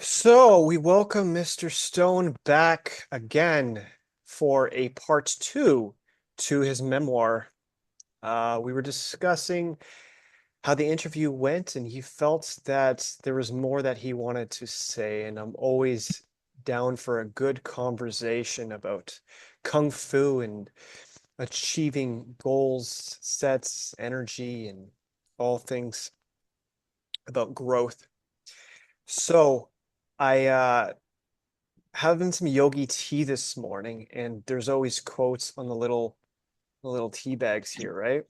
So we welcome Mr. Stone back again for a part two to his memoir. We were discussing how the interview went, and he felt that there was more that he wanted to say. And I'm always down for a good conversation about kung fu and achieving goals, sets, energy, and all things about growth. So I having some yogi tea this morning, and there's always quotes on the little tea bags here, right?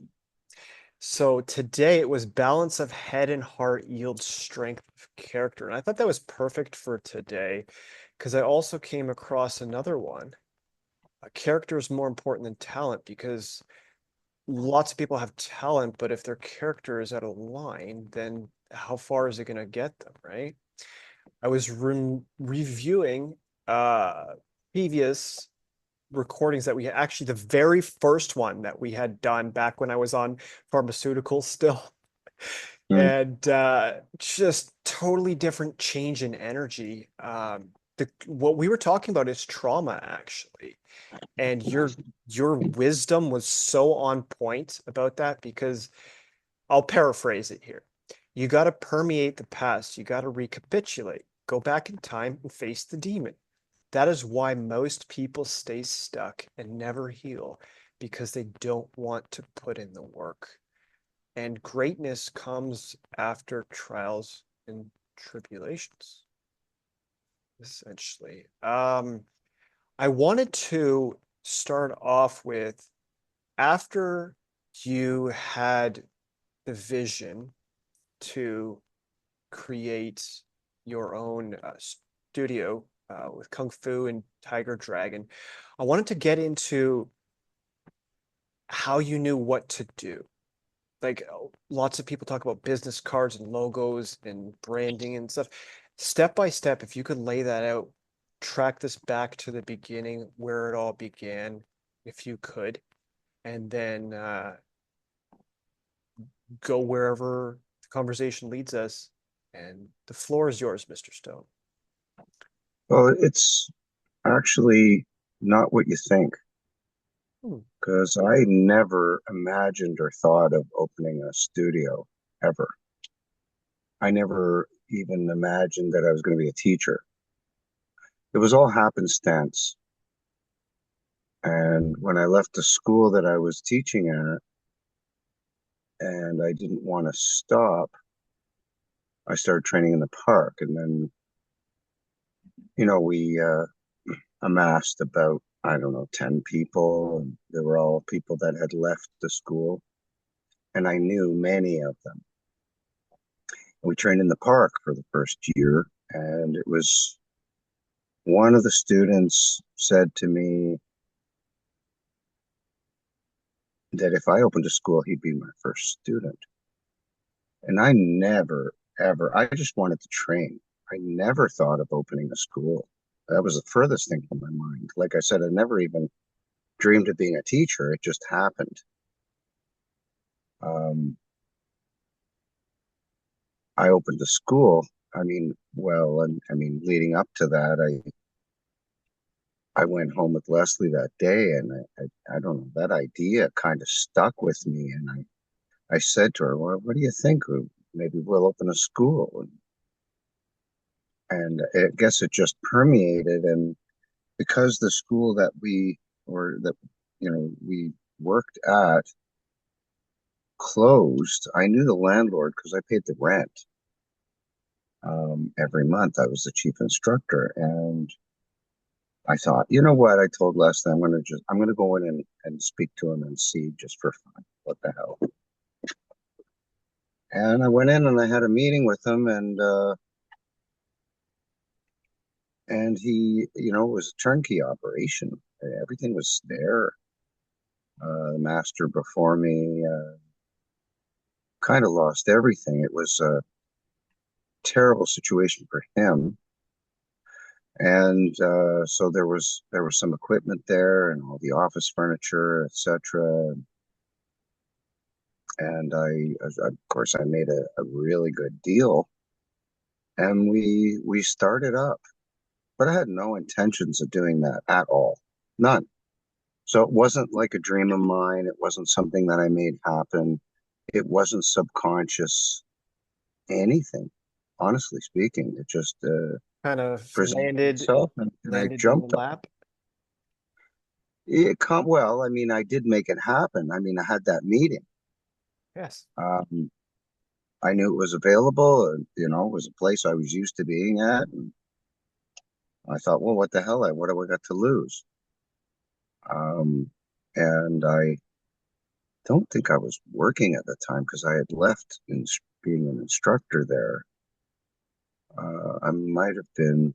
So today it was balance of head and heart yields strength of character. And I thought that was perfect for today because I also came across another one. A character is more important than talent because lots of people have talent, but if their character is out of line, then how far is it going to get them, right? I was reviewing uh previous recordings that we had, actually the very first one that we had done back when I was on pharmaceuticals still. Mm. And just totally different change in energy. What we were talking about is trauma actually. And your wisdom was so on point about that because I'll paraphrase it here. You got to permeate the past. You got to recapitulate. Go back in time and face the demon. That is why most people stay stuck and never heal because they don't want to put in the work. And greatness comes after trials and tribulations, essentially. I wanted to start off with after you had the vision to create your own studio with Kung Fu and Tiger Dragon. I wanted to get into how you knew what to do. Like lots of people talk about business cards and logos and branding and stuff. Step by step, if you could lay that out, track this back to the beginning where it all began, if you could, and then go wherever the conversation leads us. And the floor is yours, Mr. Stone. Well, it's actually not what you think, Hmm. because I never imagined or thought of opening a studio ever. I never even imagined that I was going to be a teacher. It was all happenstance. And when I left the school that I was teaching at and I didn't want to stop, I started training in the park. And then, we amassed about, I don't know, 10 people. And they were all people that had left the school. And I knew many of them. We trained in the park for the first year, and it was one of the students said to me that if I opened a school, he'd be my first student. And I never, ever, I just wanted to train. I never thought of opening a school. That was the furthest thing from my mind. Like I said, I never even dreamed of being a teacher. It just happened. Um, I opened a school. Leading up to that, I went home with Leslie that day, and I don't know, that idea kind of stuck with me. And I said to her, "Well, what do you think? Maybe we'll open a school." And I guess it just permeated. And because the school that we worked at closed, I knew the landlord because I paid the rent every month. I was the chief instructor, and I thought, you know what? I told Leslie I'm gonna go in and speak to him and see just for fun. What the hell? And I went in and I had a meeting with him, and he, it was a turnkey operation. Everything was there. The master before me kind of lost everything. It was a terrible situation for him. And so there was some equipment there and all the office furniture, etc. And of course, I made a really good deal. and we started up, but I had no intentions of doing that at all. None. So it wasn't like a dream of mine. It wasn't something that I made happen. It wasn't subconscious anything. Honestly speaking, it just Kind of presented itself, and I landed in the jumped on lap. it. Well, I mean, I did make it happen. I mean, I had that meeting. Yes. Um, I knew it was available, and it was a place I was used to being at. And I thought, well, what the hell? What do I got to lose? And I don't think I was working at the time because I had left being an instructor there. I might have been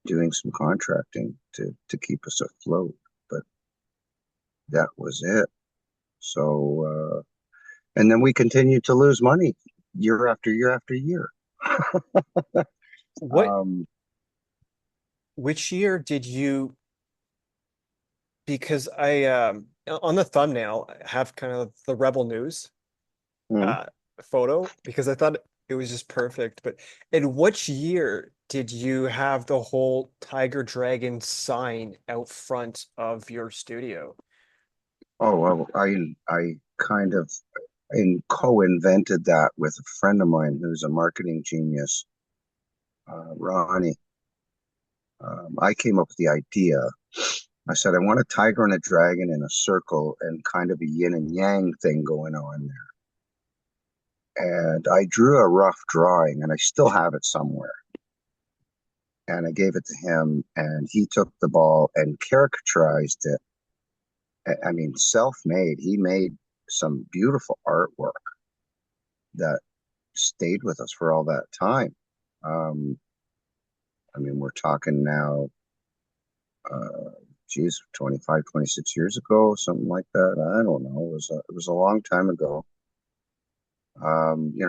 doing some contracting to keep us afloat, but that was it. So, and then we continued to lose money year after year after year. What, Um, which year did you, because I, on the thumbnail, I have kind of the Rebel News mm, uh, photo because I thought it was just perfect. But in which year did you have the whole Tiger Dragon sign out front of your studio? oh, well, I kind of co-invented that with a friend of mine who's a marketing genius, Ronnie. I came up with the idea. I said, I want a tiger and a dragon in a circle and kind of a yin and yang thing going on there. And I drew a rough drawing and I still have it somewhere. And I gave it to him and he took the ball and caricaturized it. I mean, self-made. He made some beautiful artwork that stayed with us for all that time. Um, I mean, we're talking now, uh, geez, 25, 26 years ago, something like that. I don't know. It was a long time ago.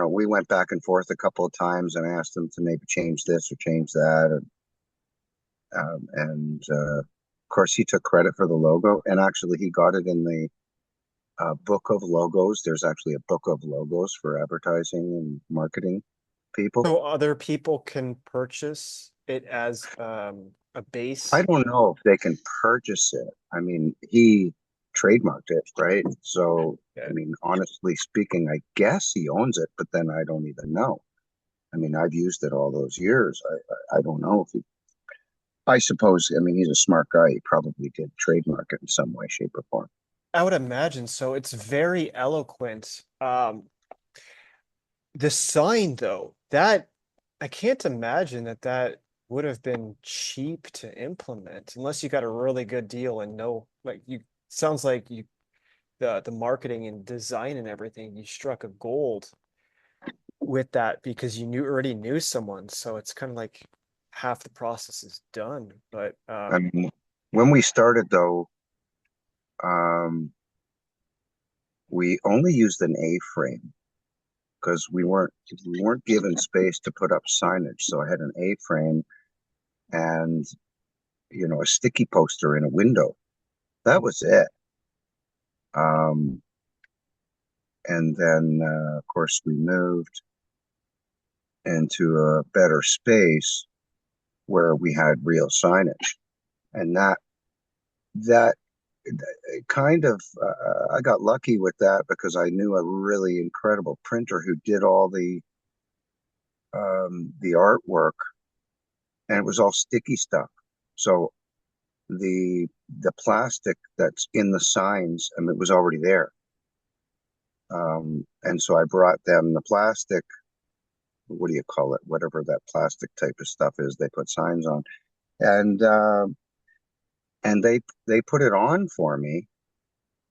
We went back and forth a couple of times and asked him to maybe change this or change that. And of course, he took credit for the logo. And actually, he got it in the book of logos. There's actually a book of logos for advertising and marketing people. So other people can purchase it as a I base. don't know if they can purchase it. I mean, he trademarked it, right? So, I Okay. mean, honestly speaking, I guess he owns it, but then I don't even know. I mean, I've used it all those years. I don't know if he, I suppose, I mean, he's a smart guy. He probably did trademark it in some way, shape, or form. I would imagine so. It's very eloquent. The sign, though, that I can't imagine that that would have been cheap to implement unless you got a really good deal and no, like you sounds like you the marketing and design and everything, you struck a gold with that because you knew already knew someone. So it's kind of like half the process is done. But I mean, when we started, though, um, we only used an A-frame because we weren't given space to put up signage. So I had an A-frame and a sticky poster in a window. That was it. Um, and then, of course, we moved into a better space where we had real signage, and that kind of I got lucky with that because I knew a really incredible printer who did all the artwork, and it was all sticky stuff. So the plastic that's in the signs, I mean, it was already there. And so I brought them the plastic, what do you call it? Whatever that plastic type of stuff is, they put signs on, and they put it on for me.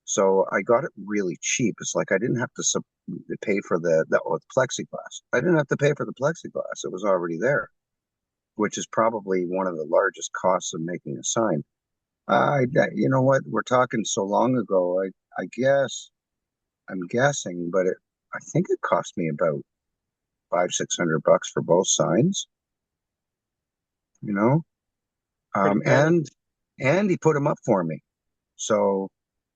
So I got it really cheap. It's like I didn't have to pay for the plexiglass. I didn't have to pay for the plexiglass. It was already there, which is probably one of the largest costs of making a sign. You know what? We're talking so long ago. I guess I'm guessing, but I think it cost me about 500-600 bucks for both signs. You know, pretty um, good. and and he put them up for me. So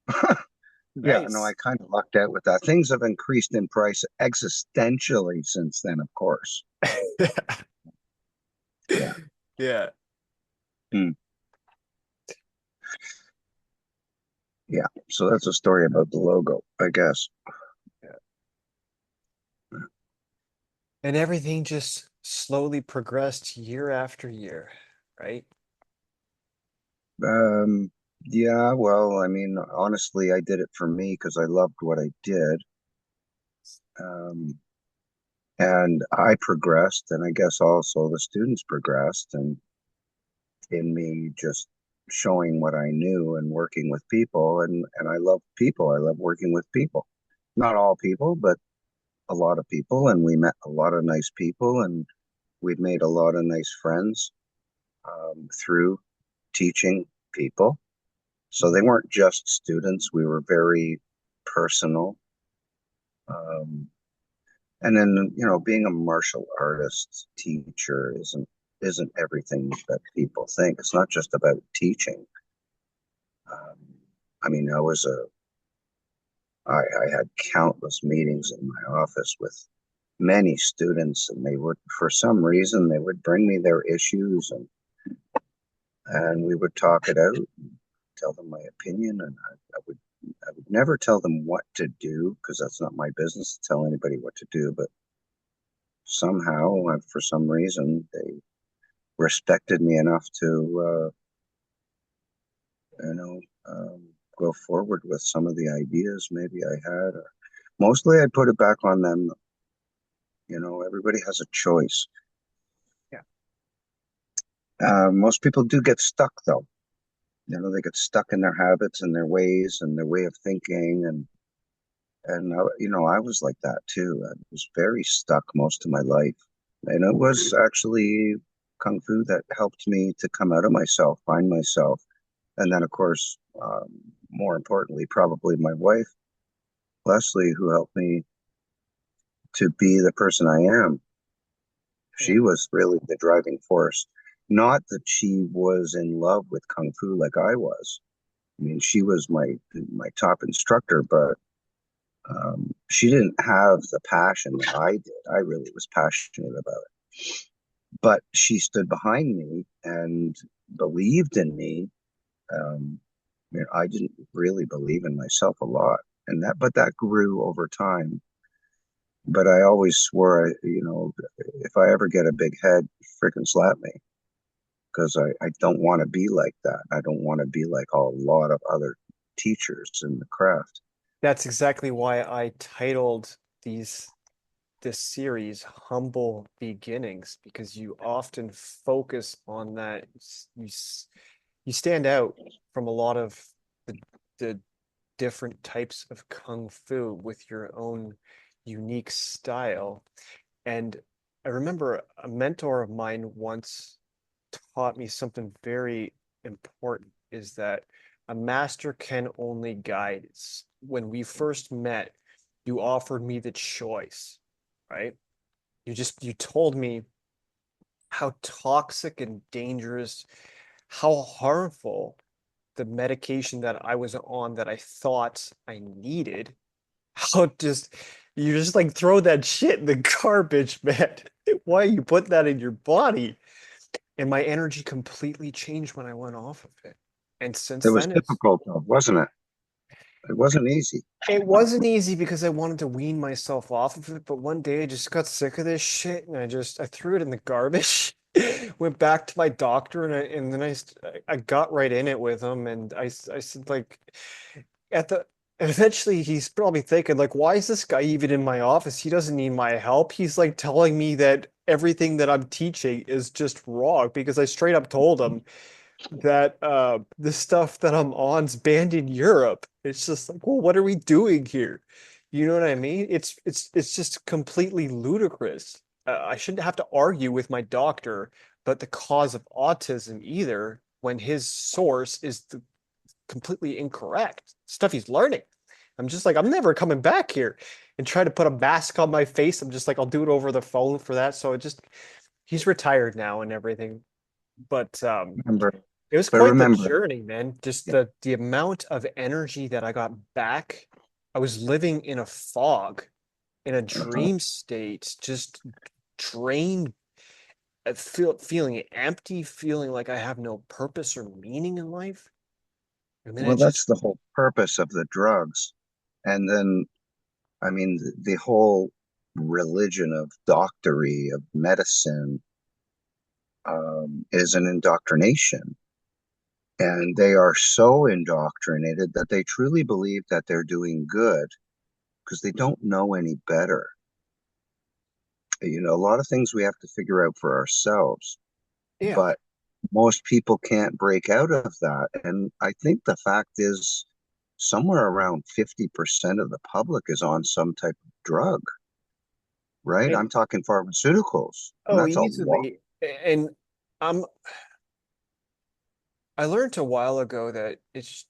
yeah, no, I Nice. kind of lucked out with that. Things have increased in price existentially since then, of course. Yeah. Yeah. Hmm. Yeah. So that's a story about the logo, I guess. Yeah. And everything just slowly progressed year after year, right? Um, yeah, well, I mean, honestly, I did it for me because I loved what I did. Um, and I progressed, and I guess also the students progressed, and in me just showing what I knew and working with people, and I love people. I love working with people. Not all people, but a lot of people, and we met a lot of nice people, and we've made a lot of nice friends through teaching people. So they weren't just students. We were very personal. Um, and then, being a martial artist teacher isn't everything that people think. It's not just about teaching. Um, I mean, I had countless meetings in my office with many students, and they would, for some reason, they would bring me their issues, and we would talk it out, tell them my opinion, and I would never tell them what to do because that's not my business to tell anybody what to do. But somehow, for some reason, they respected me enough to, you know, go forward with some of the ideas maybe I had. Or mostly, I put it back on them. Everybody has a choice. Yeah. Most people do get stuck, though. They get stuck in their habits and their ways and their way of thinking, and I was like that too. I was very stuck most of my life, and it was actually kung fu that helped me to come out of myself, find myself, and then of course, more importantly, probably my wife Leslie, who helped me to be the person I am. Yeah. She was really the driving force. Not that she was in love with kung fu like I was. I mean, she was my top instructor, but she didn't have the passion that I did. I really was passionate about it. But she stood behind me and believed in me. I didn't really believe in myself a lot, but that grew over time. But I always swore, if I ever get a big head, freaking slap me, because I don't want to be like that. I don't want to be like a lot of other teachers in the craft. That's exactly why I titled these this series Humble Beginnings, because you often focus on that. You stand out from a lot of the the different types of kung fu with your own unique style. And I remember a mentor of mine once taught me something very important, is that a master can only guide. When we first met, you offered me the choice, right? You told me how toxic and dangerous, how harmful the medication that I was on that I thought I needed, how just you just like throw that shit in the garbage, man. Why you put that in your body? And my energy completely changed when I went off of it. And It since was then, difficult, though, wasn't it? It wasn't easy. it wasn't easy because I wanted to wean myself off of it. But one day I just got sick of this shit and I threw it in the garbage. Went back to my doctor and then I got right in it with him and I said like at the eventually he's probably thinking like, why is this guy even in my office? He doesn't need my help. He's like telling me that everything that I'm teaching is just wrong because I straight up told him that the stuff that I'm on's banned in Europe. It's just like, well, what are we doing here? You know what I mean? It's just completely ludicrous. I shouldn't have to argue with my doctor about the cause of autism either when his source is completely incorrect stuff he's learning. I'm just like, I'm never coming back here and try to put a mask on my face. I'm just like, I'll do it over the phone for that. So it just, he's retired now and everything. But Remember, it was but quite the remember, journey, man. Just yeah, the amount of energy that I got back. I was living in a fog, in a uh-huh. dream state, just drained. feeling empty, feeling like I have no purpose or meaning in life. And then Well, it that's just, the whole purpose of the drugs. And then, I mean, the whole religion of doctory, of medicine, is an indoctrination. And they are so indoctrinated that they truly believe that they're doing good because they don't know any better. A lot of things we have to figure out for ourselves, yeah. but most people can't break out of that. And I think the fact is somewhere around 50% of the public is on some type of drug, right? And I'm talking pharmaceuticals, and oh, that's a lot. easily. And I'm I learned a while ago that it's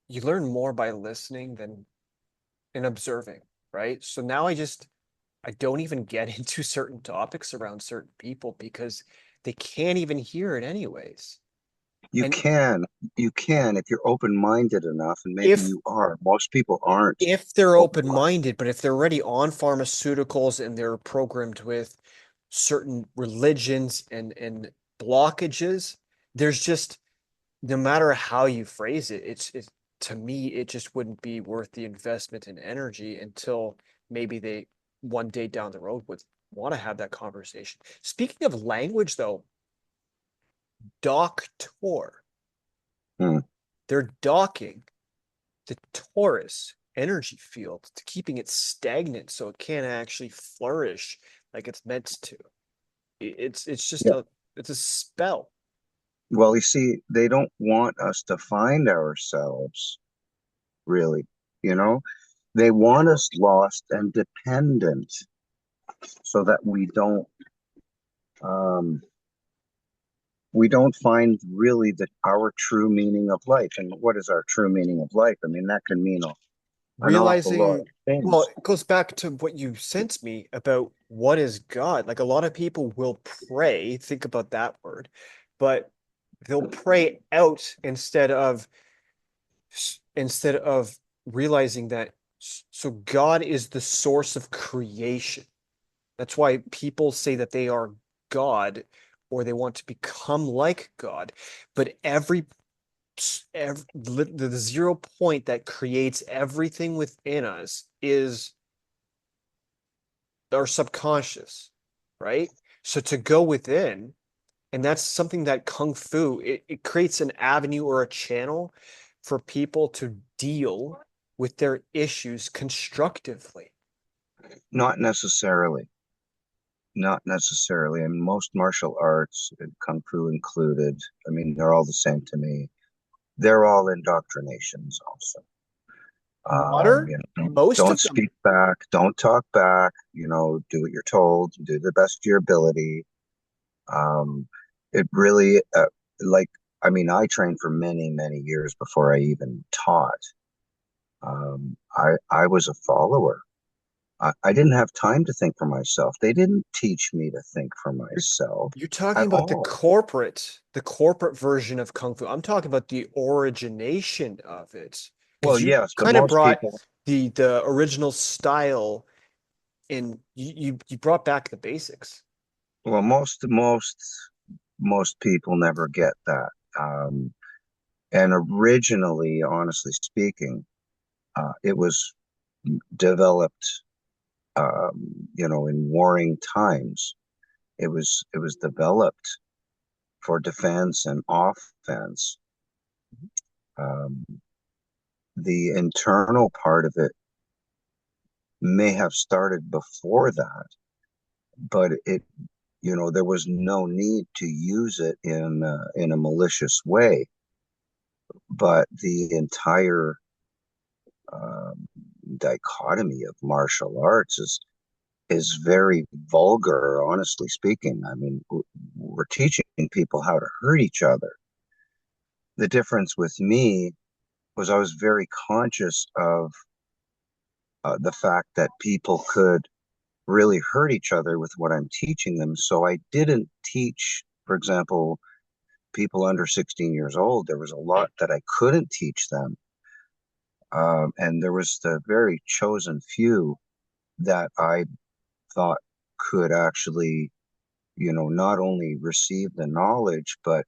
you learn more by listening than in observing, right? So now I don't even get into certain topics around certain people because they can't even hear it anyways. You And can, you can if you're open-minded enough, and maybe if you are. Most people aren't if they're open-minded. open-minded, but if they're already on pharmaceuticals and they're programmed with certain religions and blockages, there's just no matter how you phrase it, it's to me, it just wouldn't be worth the investment in energy until maybe they one day down the road would want to have that conversation. Speaking of language, though, doctor, Hmm. they're docking the torus energy field to keeping it stagnant so it can't actually flourish like it's meant to. It's just Yeah. it's a spell. Well, you see, they don't want us to find ourselves, really. You know, they want us lost and dependent so that um, we don't find really our true meaning of life. And what is our true meaning of life? I mean, that can mean an awful lot of Realizing, well, things. it goes back to what you sent me about what is God. Like a lot of people will pray, think about that word, but they'll pray out instead of realizing that so God is the source of creation. That's why people say that they are God or they want to become like God. But the 0 point that creates everything within us is our subconscious, right? So to go within, and that's something that Kung Fu, it creates an avenue or a channel for people to deal with their issues constructively. Not necessarily. Not necessarily. I mean, most martial arts, and kung fu included, I mean, they're all the same to me. They're all indoctrinations also. Modern, most Don't of them, speak back, don't talk back, do what you're told, do the best of your ability. Um, it really, like, I mean, I trained for many, many years before I even taught. I was a follower. I didn't have time to think for myself. They didn't teach me to think for you're, myself you're talking at about all. the corporate version of Kung Fu. I'm talking about the origination of it Well, because you yes, but kind of most brought people, the original style and you brought back the basics. well, most people never get that. Um, and originally, honestly speaking, it was developed, in warring times. It was developed for defense and offense. Um, the internal part of it may have started before that, but there was no need to use it in a malicious way. But the entire um, dichotomy of martial arts is very vulgar, honestly speaking. I mean, we're teaching people how to hurt each other. The difference with me was I was very conscious of the fact that people could really hurt each other with what I'm teaching them. So I didn't teach, for example, people under 16 years old. There was a lot that I couldn't teach them. And there was the very chosen few that I thought could actually, not only receive the knowledge, but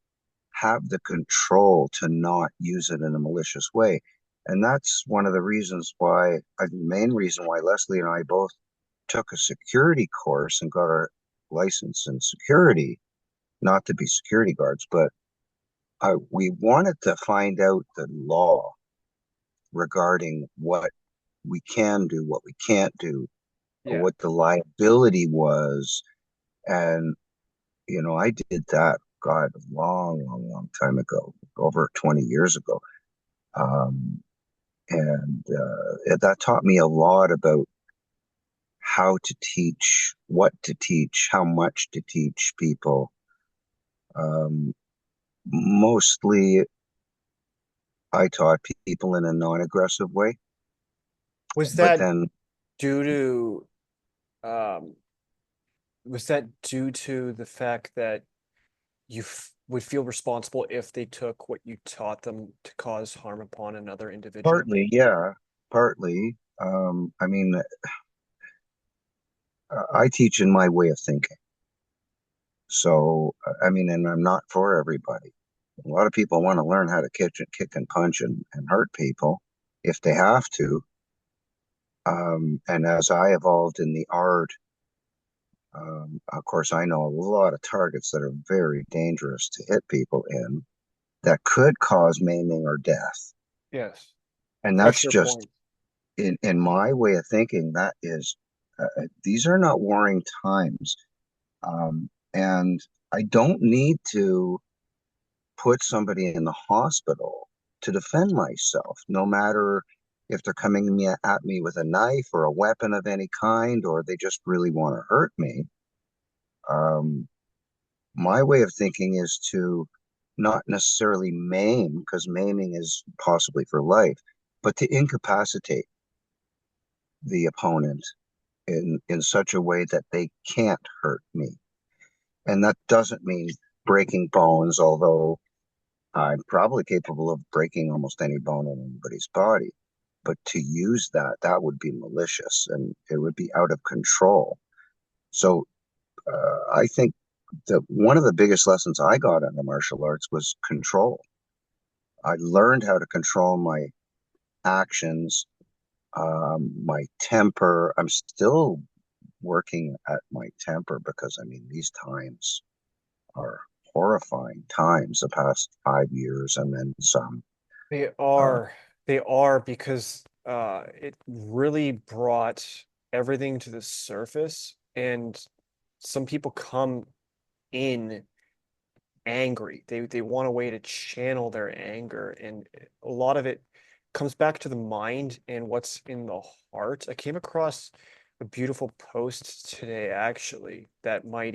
have the control to not use it in a malicious way. And that's one of the reasons why, the main reason why Leslie and I both took a security course and got our license in security, not to be security guards, but we wanted to find out the law regarding what we can do, what we can't do, Yeah. what the liability was. And, I did that, God, a long, long, long time ago, over 20 years ago. And that taught me a lot about how to teach, what to teach, how much to teach people. Um, Mostly, I taught people in a non-aggressive way, Was but that then due um due to the fact that you would feel responsible if they took what you taught them to cause harm upon another individual? partly, yeah, partly. I mean, I teach in my way of thinking. So, I mean, and I'm not for everybody. A lot of people want to learn how to kick and punch and hurt people if they have to. And as I evolved in the art, of course, I know a lot of targets that are very dangerous to hit people in that could cause maiming or death. Yes. And that's Pressure just point. in my way of thinking, that is, these are not warring times. And I don't need to put somebody in the hospital to defend myself, no matter if they're coming at me with a knife or a weapon of any kind, or they just really want to hurt me. Um, my way of thinking is to not necessarily maim, because maiming is possibly for life, but to incapacitate the opponent in such a way that they can't hurt me. And that doesn't mean breaking bones, although I'm probably capable of breaking almost any bone in anybody's body. But to use that, that would be malicious and it would be out of control. So I think that one of the biggest lessons I got in the martial arts was control. I learned how to control my actions, my temper. I'm still working at my temper because, I mean, these times are horrifying times, the past 5 years and then some. They Uh, are. They are because it really brought everything to the surface, and some people come in angry. They want a way to channel their anger, and a lot of it comes back to the mind and what's in the heart. I came across a beautiful post today, actually, that might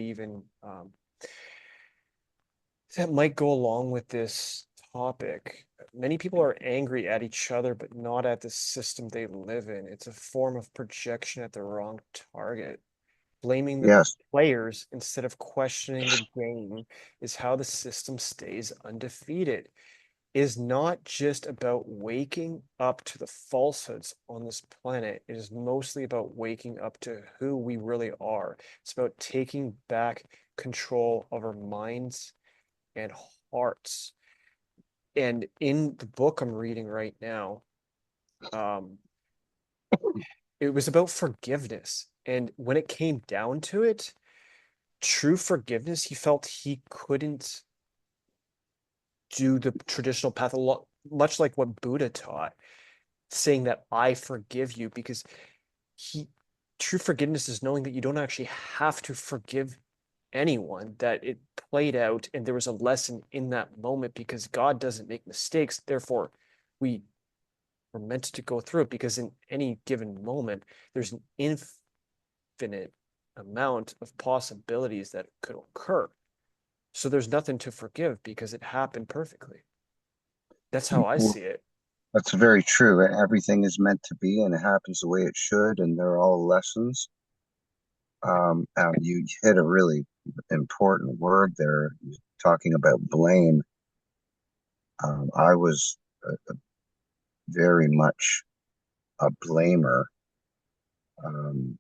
go along with this topic. Many people are angry at each other, but not at the system they live in. It's a form of projection at the wrong target. Blaming the yes, players instead of questioning the game is how the system stays undefeated. It is not just about waking up to the falsehoods on this planet. It is mostly about waking up to who we really are. It's about taking back control of our minds and hearts. And in the book I'm reading right now, um, it was about forgiveness. And when it came down to it, true forgiveness, he felt he couldn't do the traditional path, a lot, much like what Buddha taught, saying that I forgive you, because he true forgiveness is knowing that you don't actually have to forgive anyone, that it played out and there was a lesson in that moment because God doesn't make mistakes. Therefore, we were meant to go through it because in any given moment, there's an infinite amount of possibilities that could occur. So there's nothing to forgive because it happened perfectly. That's how I see it. that's very true. Everything is meant to be and it happens the way it should, and they're all lessons. And you hit a really important word there, talking about blame. I was very much a blamer. Um,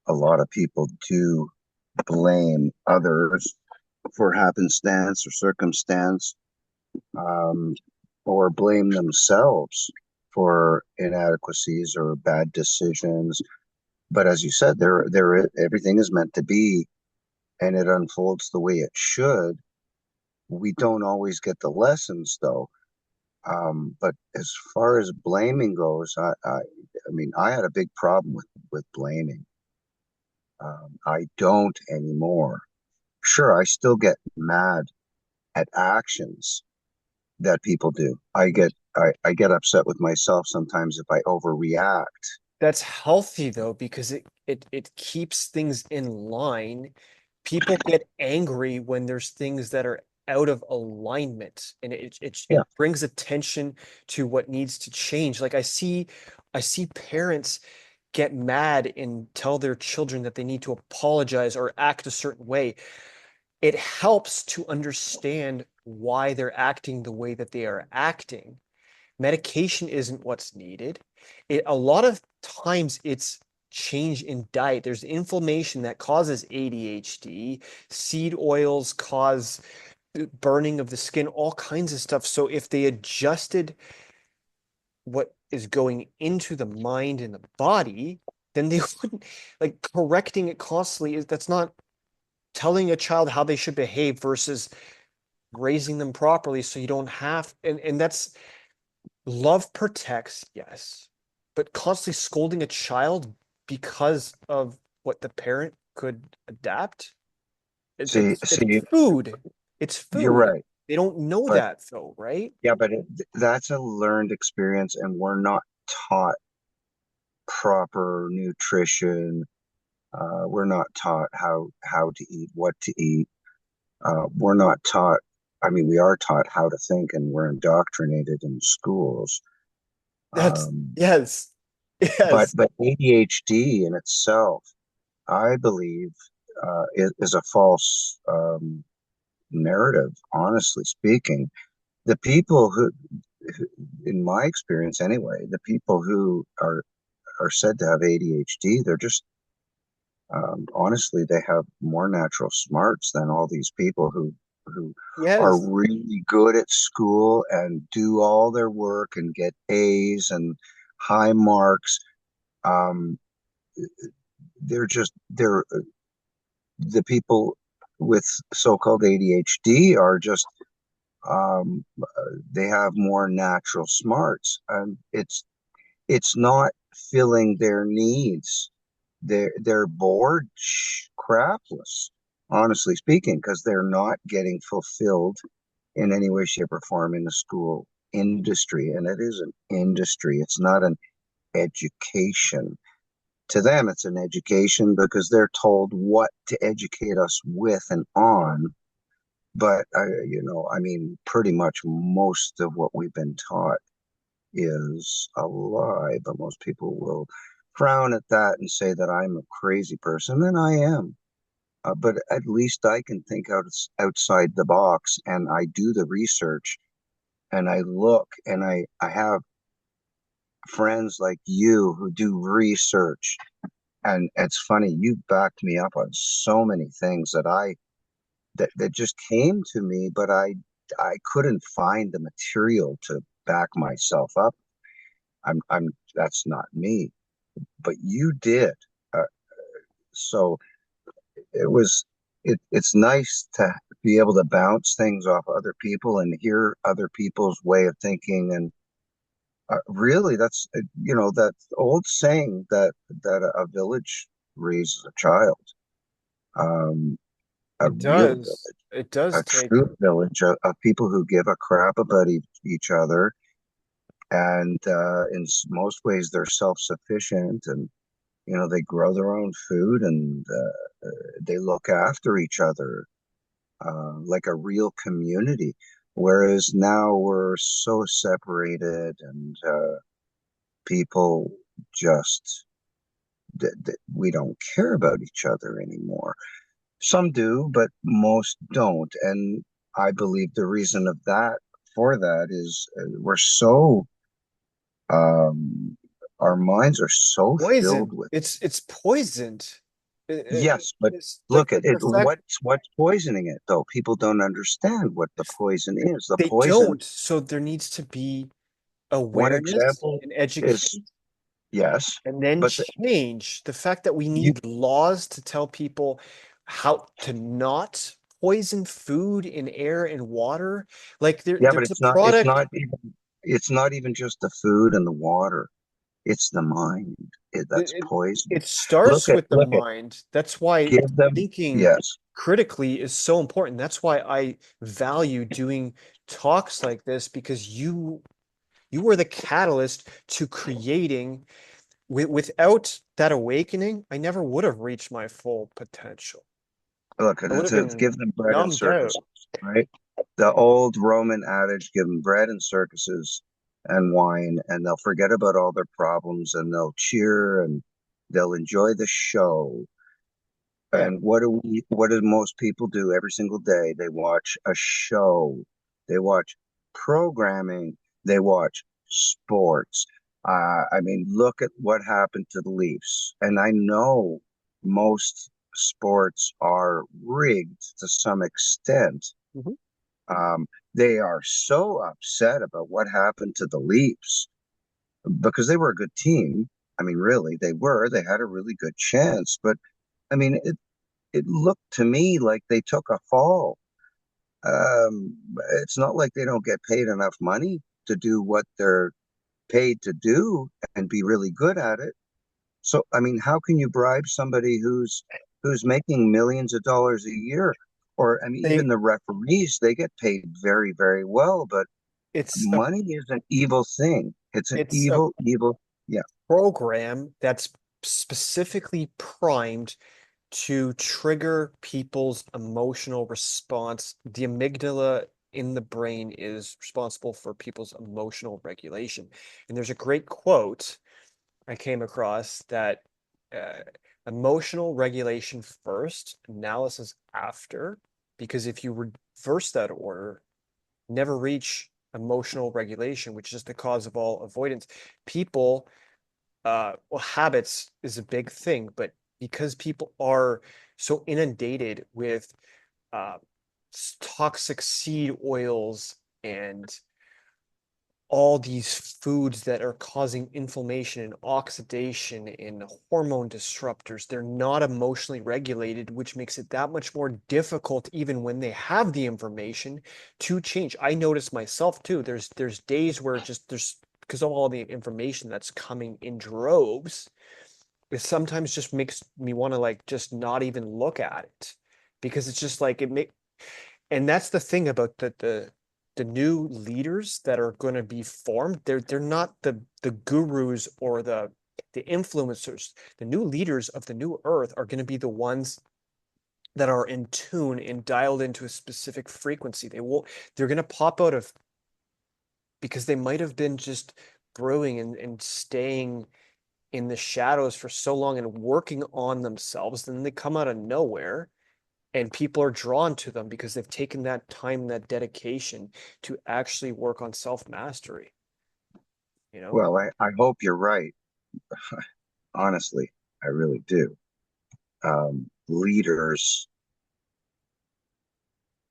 a lot of people do blame others for happenstance or circumstance, um, or blame themselves for inadequacies or bad decisions. But as you said, everything is meant to be, and it unfolds the way it should. We don't always get the lessons, though. But as far as blaming goes, I mean, I had a big problem with blaming. I don't anymore. Sure, I still get mad at actions that people do. I get upset with myself sometimes if I overreact. That's healthy though, because it keeps things in line. People get angry when there's things that are out of alignment, and Yeah, it brings attention to what needs to change. Like I see parents get mad and tell their children that they need to apologize or act a certain way. It helps to understand why they're acting the way that they are acting. Medication isn't what's needed. A lot of times it's change in diet. There's inflammation that causes ADHD. Seed oils cause burning of the skin, all kinds of stuff. So if they adjusted what is going into the mind and the body, then they wouldn't, like, correcting it constantly is that's not telling a child how they should behave versus raising them properly so you don't have and that's love protects, yes, but constantly scolding a child because of what the parent could adapt, it's see, food. It's you're food. right, They don't know but that though, right? yeah, but that's a learned experience, and we're not taught proper nutrition. We're not taught how to eat, what to eat. We're not taught. I mean, we are taught how to think, and we're indoctrinated in schools. That's Um, yes. but Yes. ADHD in itself, I believe, is a false narrative. Honestly speaking, the people in my experience anyway, the people who are said to have ADHD, they're just honestly, they have more natural smarts than all these people who are Yes. really good at school and do all their work and get A's and high marks. Um, they're the people with so-called ADHD are just they have more natural smarts, and it's not filling their needs. They're bored crapless, honestly speaking, because they're not getting fulfilled in any way, shape, or form in the school industry. And it is an industry. It's not an education. To them, it's an education because they're told what to educate us with and on. But I mean, pretty much most of what we've been taught is a lie, but most people will frown at that and say that I'm a crazy person, and I am. But at least I can think outside the box, and I do the research, and I look, and I have friends like you who do research. And it's funny, you backed me up on so many things that just came to me, but I couldn't find the material to back myself up. I'm that's not me, but you did. Uh, so it was it's nice to be able to bounce things off other people and hear other people's way of thinking. And really, that's that old saying that a village raises a child. Um, a It real does. village, It does a take true village of people who give a crap about each other, and in most ways they're self-sufficient, and they grow their own food, and they look after each other like a real community. Whereas now we're so separated, and people just we don't care about each other anymore. Some do, but most don't. And I believe the reason of that for that is we're so um, our minds are so filled poison. with It's poisoned. Yes, but It's look at like it. the fact What's poisoning it though? People don't understand what the poison is. The they poison, don't. So there needs to be one awareness example and is education yes, and then but change. The fact that we you need laws to tell people how to not poison food and air and water. Like yeah, but there's a it's product. not even just the food and the water. It's the mind. It, That's it poison. it starts with the Look at mind. That's why give them thinking yes. critically is so important. That's why I value doing talks like this because you were the catalyst to creating without that awakening, I never would have reached my full potential. Look, I would have to been give them bread and numbed out. circuses, right? The old Roman adage, give them bread and circuses and wine, and they'll forget about all their problems and they'll cheer and they'll enjoy the show. Yeah. And what do most people do every single day? They watch a show. They watch programming. They watch sports. I mean, look at what happened to the Leafs. And I know most sports are rigged to some extent. Mhm. Um, they are so upset about what happened to the Leafs because they were a good team. I mean, really, they were. They had a really good chance, but I mean, it looked to me like they took a fall. Um, it's not like they don't get paid enough money to do what they're paid to do and be really good at it. So, I mean, how can you bribe somebody who's making millions of dollars a year? Or, I mean, even They the referees, they get paid very, very well, but it's a money is an evil thing. It's an it's a evil, evil, yeah. program that's specifically primed to trigger people's emotional response. The amygdala in the brain is responsible for people's emotional regulation. And there's a great quote I came across that uh, emotional regulation first, analysis after, because if you reverse that order, never reach emotional regulation, which is the cause of all avoidance. People, well, habits is a big thing, but because people are so inundated with uh, toxic seed oils and all these foods that are causing inflammation and oxidation and hormone disruptors, they're not emotionally regulated, which makes it that much more difficult, even when they have the information, to change. I notice myself too. There's days where just there's because of all the information that's coming in droves, it sometimes just makes me want to like just not even look at it because it's just like it make and that's the thing about the new leaders that are going to be formed. They're not the gurus or the influencers. The new leaders of the new earth are going to be the ones that are in tune and dialed into a specific frequency. They're going to pop out of because they might have been just brewing and staying in the shadows for so long and working on themselves. Then they come out of nowhere and people are drawn to them because they've taken that time, that dedication to actually work on self-mastery, you know? Well, I hope you're right. Honestly, I really do. Leaders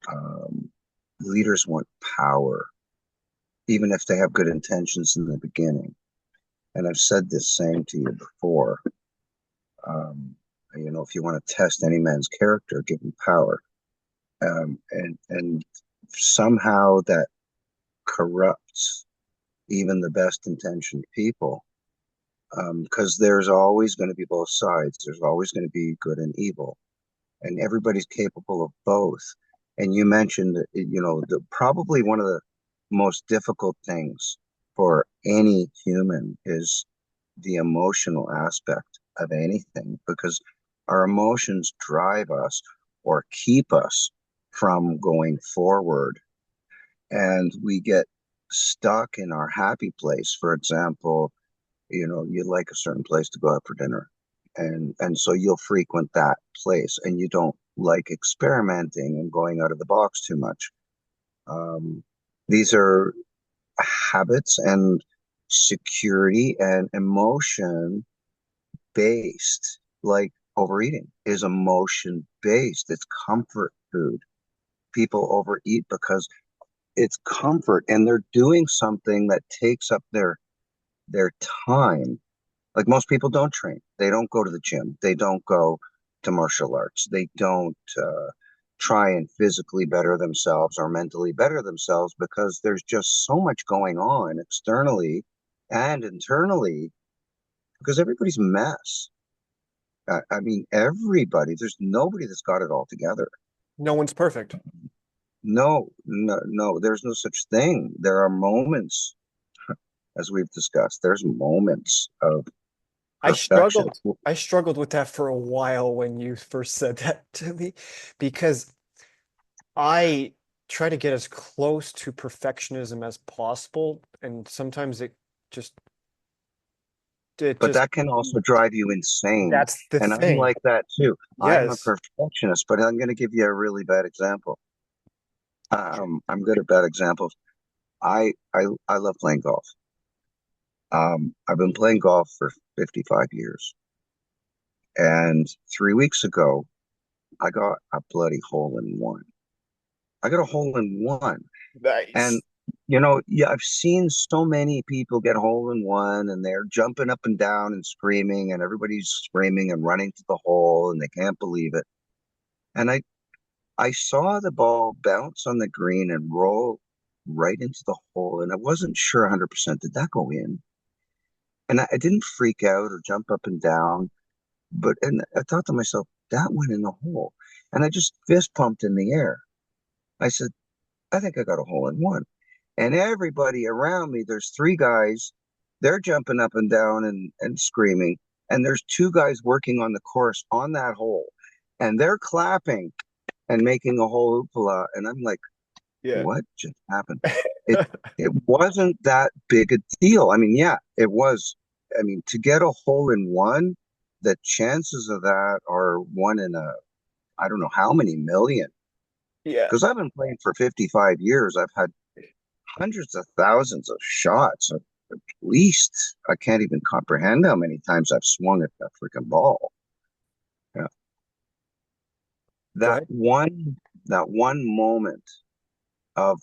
Um, leaders want power, even if they have good intentions in the beginning. And I've said this saying to you before. Um, if you want to test any man's character, give him power. And somehow that corrupts even the best intentioned people. Because there's always going to be both sides. There's always going to be good and evil, and everybody's capable of both. And you mentioned, probably one of the most difficult things for any human is the emotional aspect of anything because our emotions drive us or keep us from going forward. And we get stuck in our happy place. For example, you like a certain place to go out for dinner, and so you'll frequent that place, and you don't like experimenting and going out of the box too much. Um, these are habits and security and emotion based. Like overeating is emotion based. It's comfort food. People overeat because it's comfort and they're doing something that takes up their time. Like most people don't train. They don't go to the gym. They don't go to martial arts. They don't try and physically better themselves or mentally better themselves because there's just so much going on externally and internally because everybody's a mess. I mean, everybody, there's nobody that's got it all together. No one's perfect. No, no, no, there's no such thing. There are moments, as we've discussed, there's moments of I perfection. struggled. I struggled with that for a while when you first said that to me because I try to get as close to perfectionism as possible, and sometimes just it But just that can also drive you insane. that's the And I'm thing. like that too. I'm a Yes. perfectionist, but I'm going to give you a really bad example. I'm good at bad examples. I love playing golf. I've been playing golf for 55 years. And 3 weeks ago, I got a bloody hole in one. I got a hole in one. And, Nice. yeah, I've seen so many people get hole in one and they're jumping up and down and screaming, and everybody's screaming and running to the hole and they can't believe it. And I saw the ball bounce on the green and roll right into the hole. And I wasn't sure 100% did that go in? And I didn't freak out or jump up and down, and I thought to myself, that went in the hole. And I just fist pumped in the air. I said, I think I got a hole in one. And everybody around me, there's three guys, they're jumping up and down and screaming. And there's two guys working on the course on that hole. And they're clapping and making a whole hoopla. And I'm like, Yeah. what just happened? It it wasn't that big a deal. I mean, yeah, it was. I mean, to get a hole in one, the chances of that are one in a, I don't know how many million. Yeah. Because I've been playing for 55 years. I've had hundreds of thousands of shots. At least I can't even comprehend how many times I've swung at that freaking ball. Yeah. Go That ahead. one, that one moment of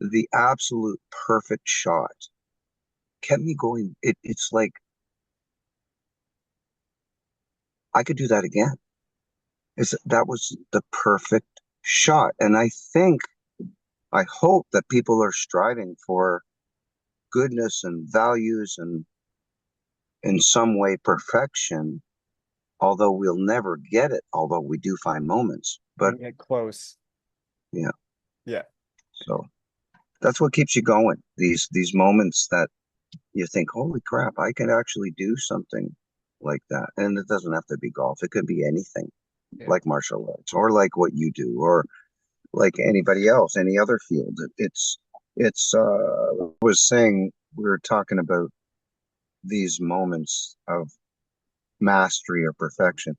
the absolute perfect shot kept me going. It's like I could do that again. That was the perfect shot. And I hope that people are striving for goodness and values and in some way perfection, although we'll never get it, although we do find moments. But You get close. yeah, Yeah. so that's what keeps you going. These moments that you think, holy crap, I can actually do something like that. And it doesn't have to be golf. It could be anything Yeah. like martial arts or like what you do or like anybody else, any other field. Was saying we were talking about these moments of mastery or perfection.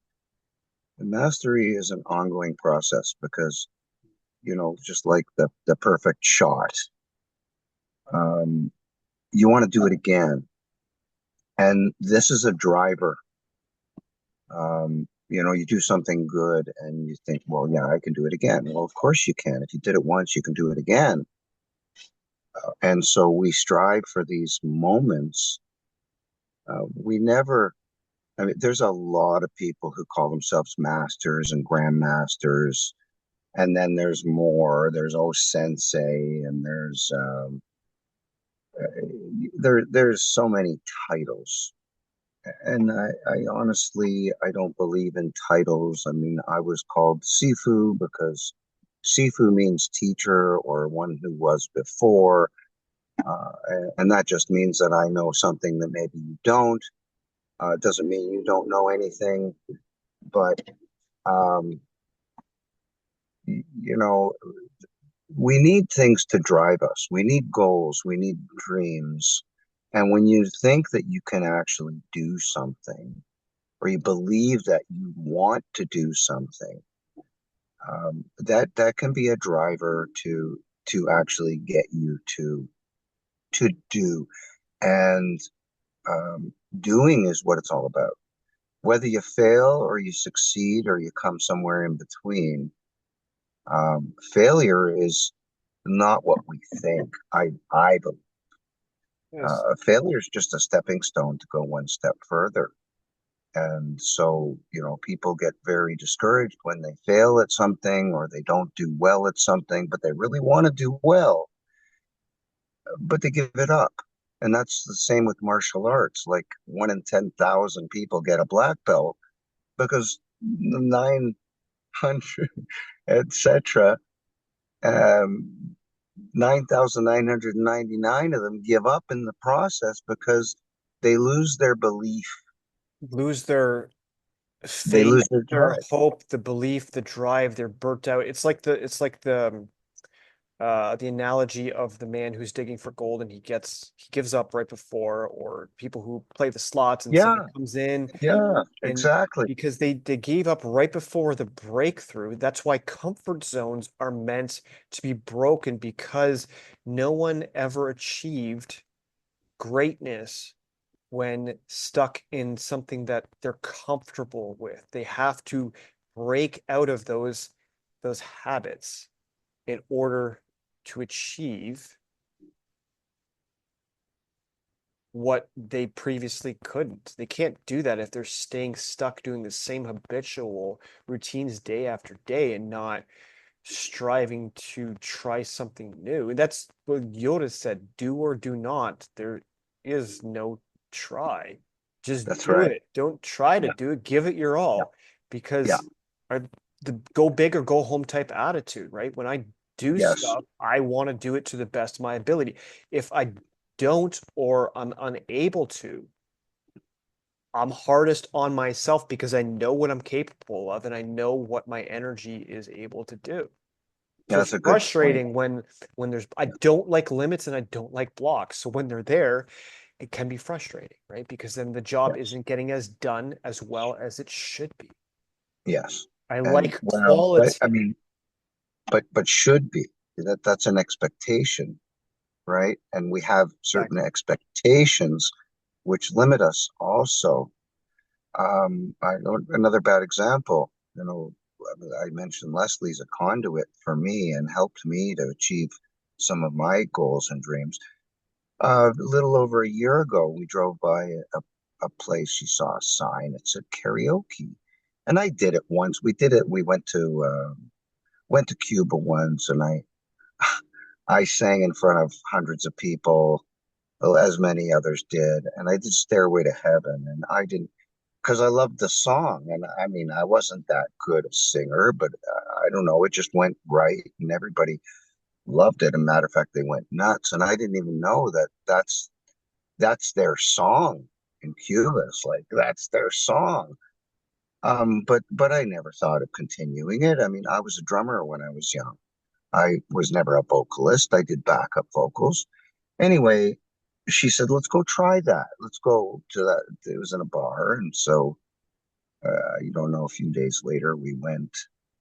And mastery is an ongoing process because, just like the perfect shot, um, you want to do it again. And this is a driver. You do something good and you think, well, yeah, I can do it again. Well, of course you can. If you did it once, you can do it again. And so we strive for these moments. We never, I mean, there's a lot of people who call themselves masters and grandmasters. And then there's more. There's sensei, and there's so many titles. And I honestly, I don't believe in titles. I mean, I was called Sifu because Sifu means teacher or one who was before. And that just means that I know something that maybe you don't. It doesn't mean you don't know anything, but um, you know, we need things to drive us. We need goals. We need dreams. And when you think that you can actually do something, or you believe that you want to do something, that can be a driver to actually get you to do. And doing is what it's all about. whether you fail or you succeed or you come somewhere in between, failure is not what we think. I believe Yes. failure is just a stepping stone to go one step further. And so, people get very discouraged when they fail at something or they don't do well at something, but they really want to do well, but they give it up. And that's the same with martial arts. Like 1 in 10,000 people get a black belt because 900, etc. 9,999 of them give up in the process because they lose their belief. Lose their They faith, lose their their drive. hope, the belief, the drive. They're burnt out. It's like the analogy of the man who's digging for gold and he gives up right before, or people who play the slots and someone Yeah, comes in yeah, and exactly. because they gave up right before the breakthrough. That's why comfort zones are meant to be broken, because no one ever achieved greatness when stuck in something that they're comfortable with. They have to break out of those habits in order to achieve what they previously couldn't. They can't do that if they're staying stuck doing the same habitual routines day after day and not striving to try something new. And that's what Yoda said, do or do not. There is no try. Just That's do right. it. Don't try to Yeah, do it. Give it your yeah, all. yeah. Because our the go big or go home type attitude, right? When I do Yes, stuff, I want to do it to the best of my ability. If I don't or I'm unable to, I'm hardest on myself because I know what I'm capable of and I know what my energy is able to do. So it's that's a good point. frustrating when there's I don't like limits and I don't like blocks. So when they're there, it can be frustrating, right? Because then the job Yes, isn't getting as done as well as it should be. yes. I And like well, I quality. mean, but should be that's an expectation, right? And we have certain Exactly. expectations which limit us also. Another bad example, I mentioned Leslie's a conduit for me and helped me to achieve some of my goals and dreams. A little over a year ago, we drove by a place. She saw a sign. It said karaoke, and I did it once. We did it. We went to Cuba once, and I sang in front of hundreds of people, well, as many others did, and I did Stairway to Heaven, and I didn't because I loved the song, and I mean I wasn't that good a singer, but I don't know, it just went right, and everybody loved it. As a matter of fact, they went nuts, and I didn't even know that that's their song in Cuba. It's like that's their song. But I never thought of continuing it. I mean, I was a drummer when I was young. I was never a vocalist. I did backup vocals. Anyway, she said, "Let's go try that. Let's go to that." It was in a bar, and so you don't know. A few days later, we went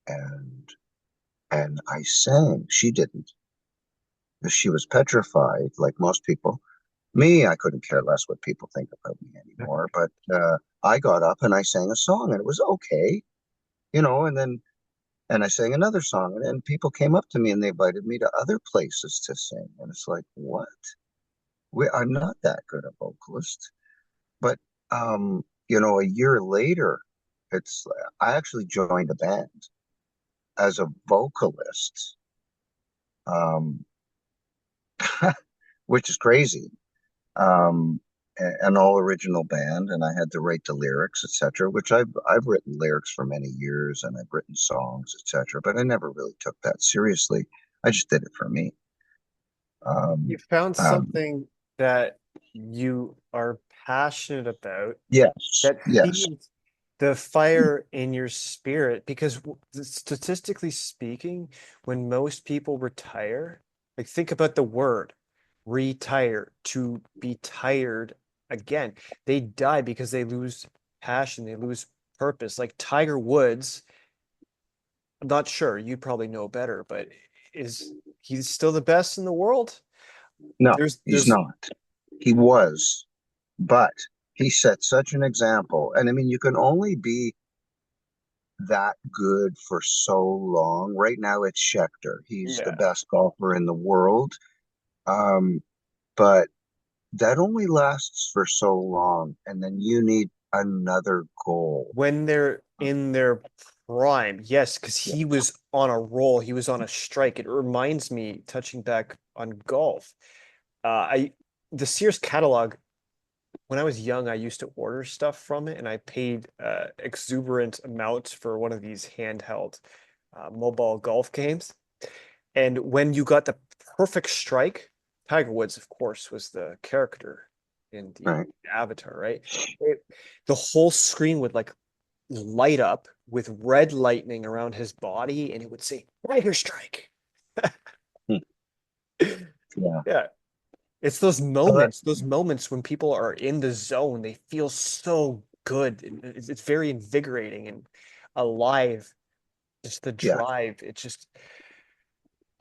and and I sang. She didn't. She was petrified, like most people. Me, I couldn't care less what people think about me anymore. But I got up and I sang a song, and it was okay, and I sang another song, and people came up to me and they invited me to other places to sing, and it's like, what? I'm not that good a vocalist, but a year later, it's I actually joined a band as a vocalist, um, which is crazy. Um, an all original band, and I had to write the lyrics, etc. Which I've written lyrics for many years, and I've written songs, etc. But I never really took that seriously. I just did it for me. You Um, found um, something that you are passionate about yes, that yes, feeds the fire in your spirit, because statistically speaking, when most people retire, like think about the word retire, to be tired again. They die because they lose passion, they lose purpose. Like Tiger Woods, I'm not sure, you probably know better, but is he's still the best in the world? no, There's he's there's not. He was, but he set such an example. And I mean, you can only be that good for so long. Right now, it's Schechter. He's the Yeah. best golfer in the world. Um, but that only lasts for so long. And then you need another goal. When they're in their prime, yes, because Yeah. he was on a roll, he was on a strike. It reminds me, touching back on golf, I the Sears catalog. When I was young, I used to order stuff from it, and I paid exuberant amounts for one of these handheld mobile golf games. And when you got the perfect strike, Tiger Woods, of course, was the character in the Right. avatar, right? It, the whole screen would like light up with red lightning around his body, and it would say Tiger Strike. Hmm. Yeah. Yeah, it's So those moments when people are in the zone, they feel so good. It's very invigorating and alive. Just the yeah. drive. It's just,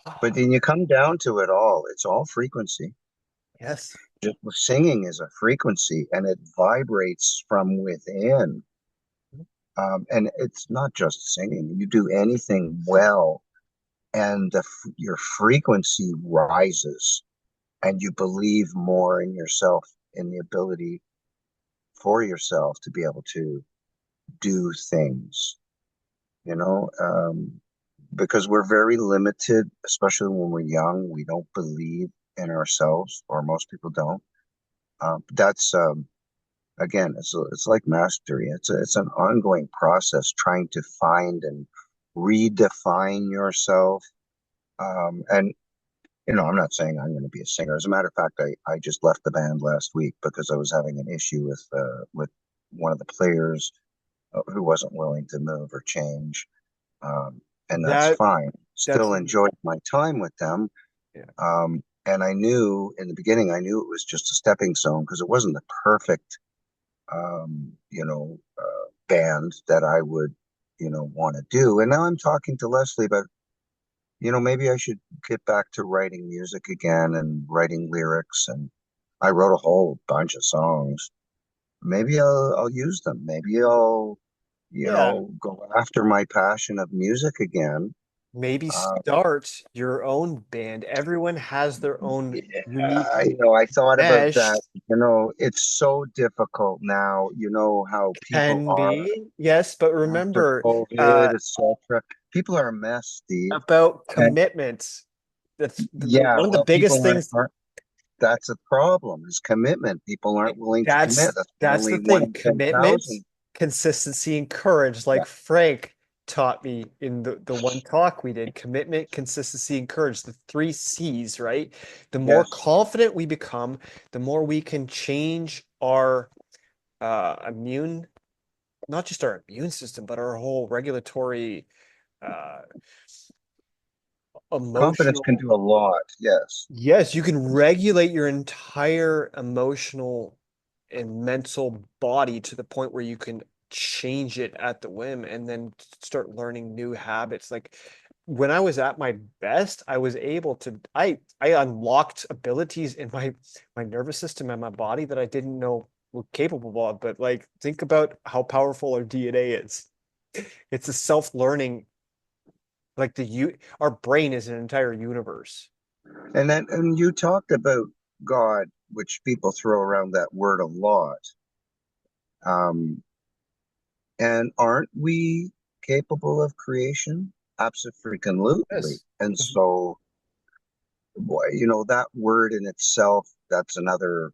But oh, then you come down to it all. It's all frequency. yes. Just singing is a frequency and it vibrates from within. And it's not just singing. You do anything well, and your frequency rises, and you believe more in yourself, in the ability for yourself to be able to do things, you know, because we're very limited, especially when we're young. We don't believe in ourselves, or most people don't. That's again, it's like mastery. It's an ongoing process trying to find and redefine yourself. And I'm not saying I'm going to be a singer. As a matter of fact, I just left the band last week because I was having an issue with one of the players who wasn't willing to move or change. And that's That fine. that's Still enjoyed my time with them. yeah. And I knew in the beginning, I knew it was just a stepping stone because it wasn't the perfect band that I would, want to do. And now I'm talking to Leslie about, maybe I should get back to writing music again and writing lyrics. And I wrote a whole bunch of songs. Maybe I'll use them. Maybe I'll, Yeah. go after my passion of music again. Maybe Uh, start your own band. Everyone has their own yeah, unique I thought about mesh. that. It's so difficult now. You know how people Can are be, yes, but after remember, COVID, etc. People are a mess, Steve. about And commitment. That's yeah, one of the well, biggest things. that's a problem is commitment. People aren't willing to commit. That's That's only the one thing. in Commitment, 10,000. consistency, and courage, Yeah. like Frank taught me in the one talk we did. Commitment, consistency, and courage, the three C's, right? The more Yes. confident we become, the more we can change our immune, not just our immune system, but our whole regulatory, uh, Confidence can emotional. do a lot. Yes. Yes, you can regulate your entire emotional and mental body to the point where you can change it at the whim and then start learning new habits. Like when I was at my best, I was able to I unlocked abilities in my nervous system and my body that I didn't know were capable of. But like think about how powerful our DNA is. It's a self-learning, like our brain is an entire universe. And you talked about God, which people throw around that word a lot. Um, and aren't we capable of creation? Absolutely. Yes. And so, boy, that word in itself, that's another,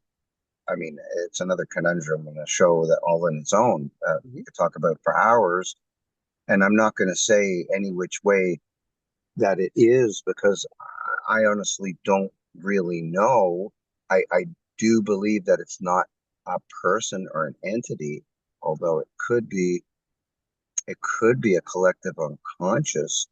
I mean, it's another conundrum in a show that all in its own. We Mhm. could talk about for hours. And I'm not going to say any which way that it is because I honestly don't really know. I do believe that it's not a person or an entity, although it could be a collective unconscious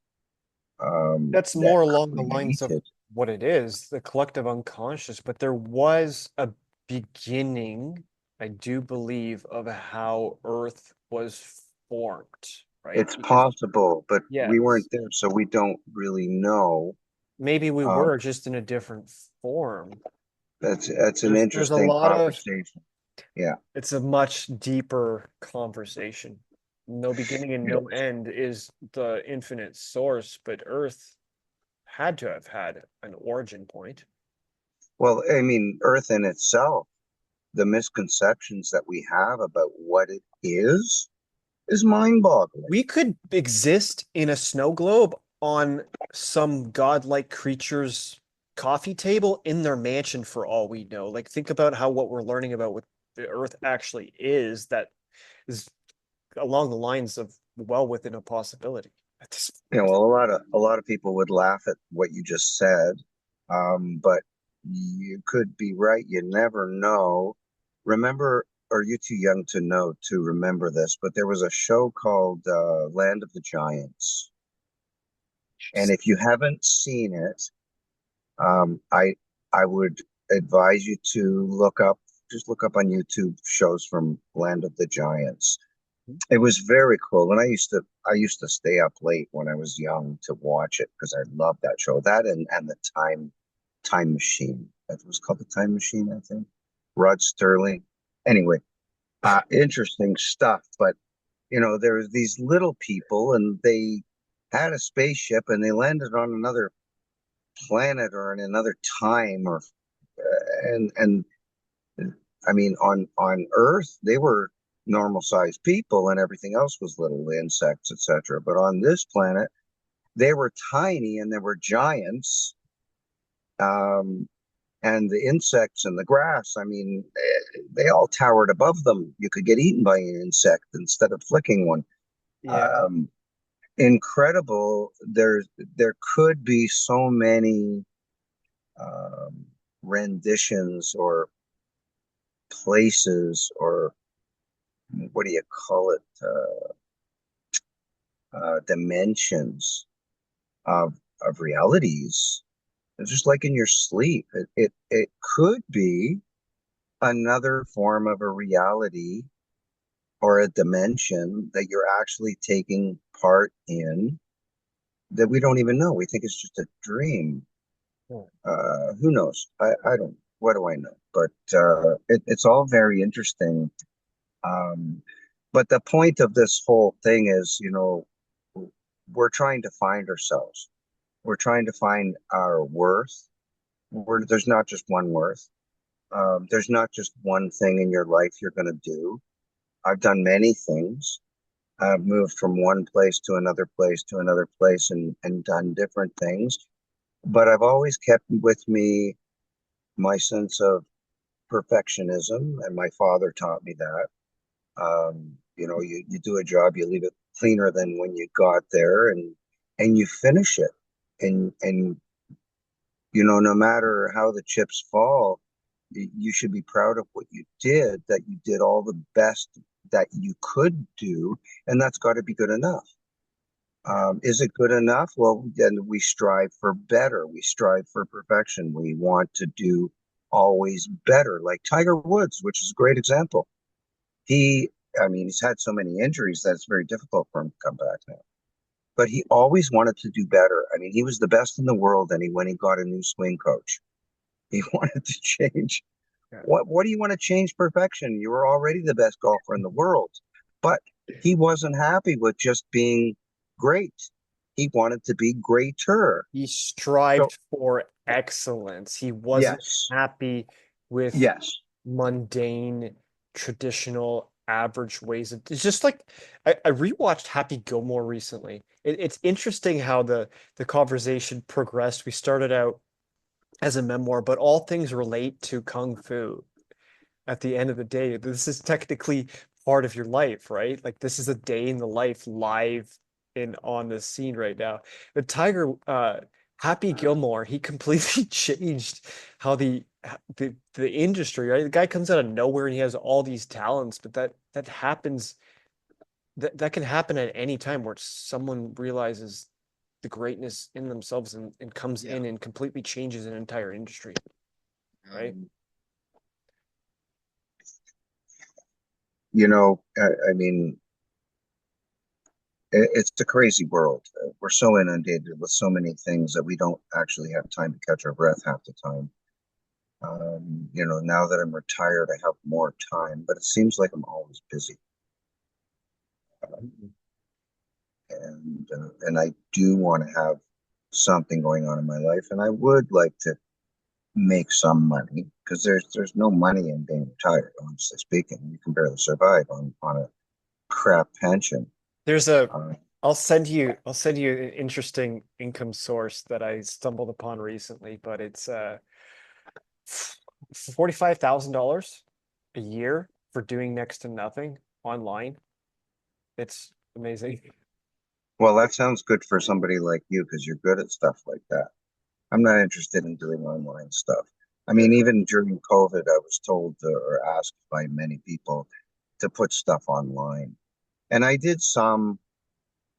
That's that more along the lines of created. what it is, the collective unconscious, but there was a beginning, I do believe, of how Earth was formed, right? It's Because possible, but we weren't yes, there, so we don't really know. maybe we Um, were just in a different form. that's an There's a interesting lot of conversation. Yeah. It's a much deeper conversation. No beginning and It no is. end is the infinite source, but Earth had to have had an origin point. Well, I mean, Earth in itself, the misconceptions that we have about what it is mind-boggling. We could exist in a snow globe on some godlike creature's coffee table in their mansion for all we know. Like, think about how what we're learning about what the Earth actually is, that is along the lines of well within a possibility at this You know, point. well, a lot of people would laugh at what you just said, but you could be right. You never know. Remember, or you're too young to know to remember this, but there was a show called Land of the Giants, and if you haven't seen it, I would advise you to just look up on YouTube shows from Land of the Giants. It was very cool, and I used to stay up late when I was young to watch it because I loved that show. That and the Time Machine. It was called the Time Machine, I think. Rod Sterling. Anyway, interesting stuff. But there's these little people, and they had a spaceship, and they landed on another planet or in another time, or and I mean, on Earth, they were normal sized people, and everything else was little insects, etc. But on this planet, they were tiny, and there were giants, um, and the insects and the grass. I mean, they all towered above them. You could get eaten by an insect instead of flicking one. Yeah. Um, Incredible. There could be so many um, renditions or places, or what do you call it? Dimensions of realities. It's just like in your sleep. It could be another form of a reality or a dimension that you're actually taking part in that we don't even know. We think it's just a dream. Hmm. Who knows? I don't. What do I know? But it's all very interesting. Um, but the point of this whole thing is, we're trying to find ourselves. We're trying to find our worth. There's not just one worth. There's not just one thing in your life you're going to do. I've done many things. I've moved from one place to another place to another place, and done different things. But I've always kept with me my sense of perfectionism, and my father taught me that. You do a job, you leave it cleaner than when you got there, and you finish it. And no matter how the chips fall, you should be proud of what you did, that you did all the best that you could do, and that's got to be good enough. Yeah. Is it good enough? Well, then we strive for better. We strive for perfection. We want to do always better, like Tiger Woods, which is a great example. He, I mean, he's had so many injuries that it's very difficult for him to come back now. But he always wanted to do better. I mean, he was the best in the world, and when he got a new swing coach, he wanted to change. Yeah. What do you want to change perfection? You were already the best golfer in the world. But he wasn't happy with just being great. He wanted to be greater. He So, strived for excellence. He wasn't yes, happy with yes, mundane, traditional, average ways of it's just like I rewatched Happy Gilmore recently. It's interesting how the conversation progressed. We started out as a memoir, but all things relate to Kung Fu at the end of the day. This is technically part of your life, right? Like this is a day in the life live in on the scene right now. But Tiger, Happy Gilmore, he completely changed how the industry, right? The guy comes out of nowhere and he has all these talents, but that happens that can happen at any time where someone realizes the greatness in themselves and comes yeah. in and completely changes an entire industry, right? Um, I mean, it's a crazy world. We're so inundated with so many things that we don't actually have time to catch our breath half the time. Now that I'm retired, I have more time, but it seems like I'm always busy. Mhm. And I do want to have something going on in my life, and I would like to make some money because there's no money in being retired, honestly speaking. You can barely survive on a crap pension. There's a Uh, I'll send you an interesting income source that I stumbled upon recently, but it's $45,000 a year for doing next to nothing online. It's amazing. well, that sounds good for somebody like you because you're good at stuff like that. I'm not interested in doing online stuff. I mean, even during COVID, I was told or asked by many people to put stuff online, and I did some.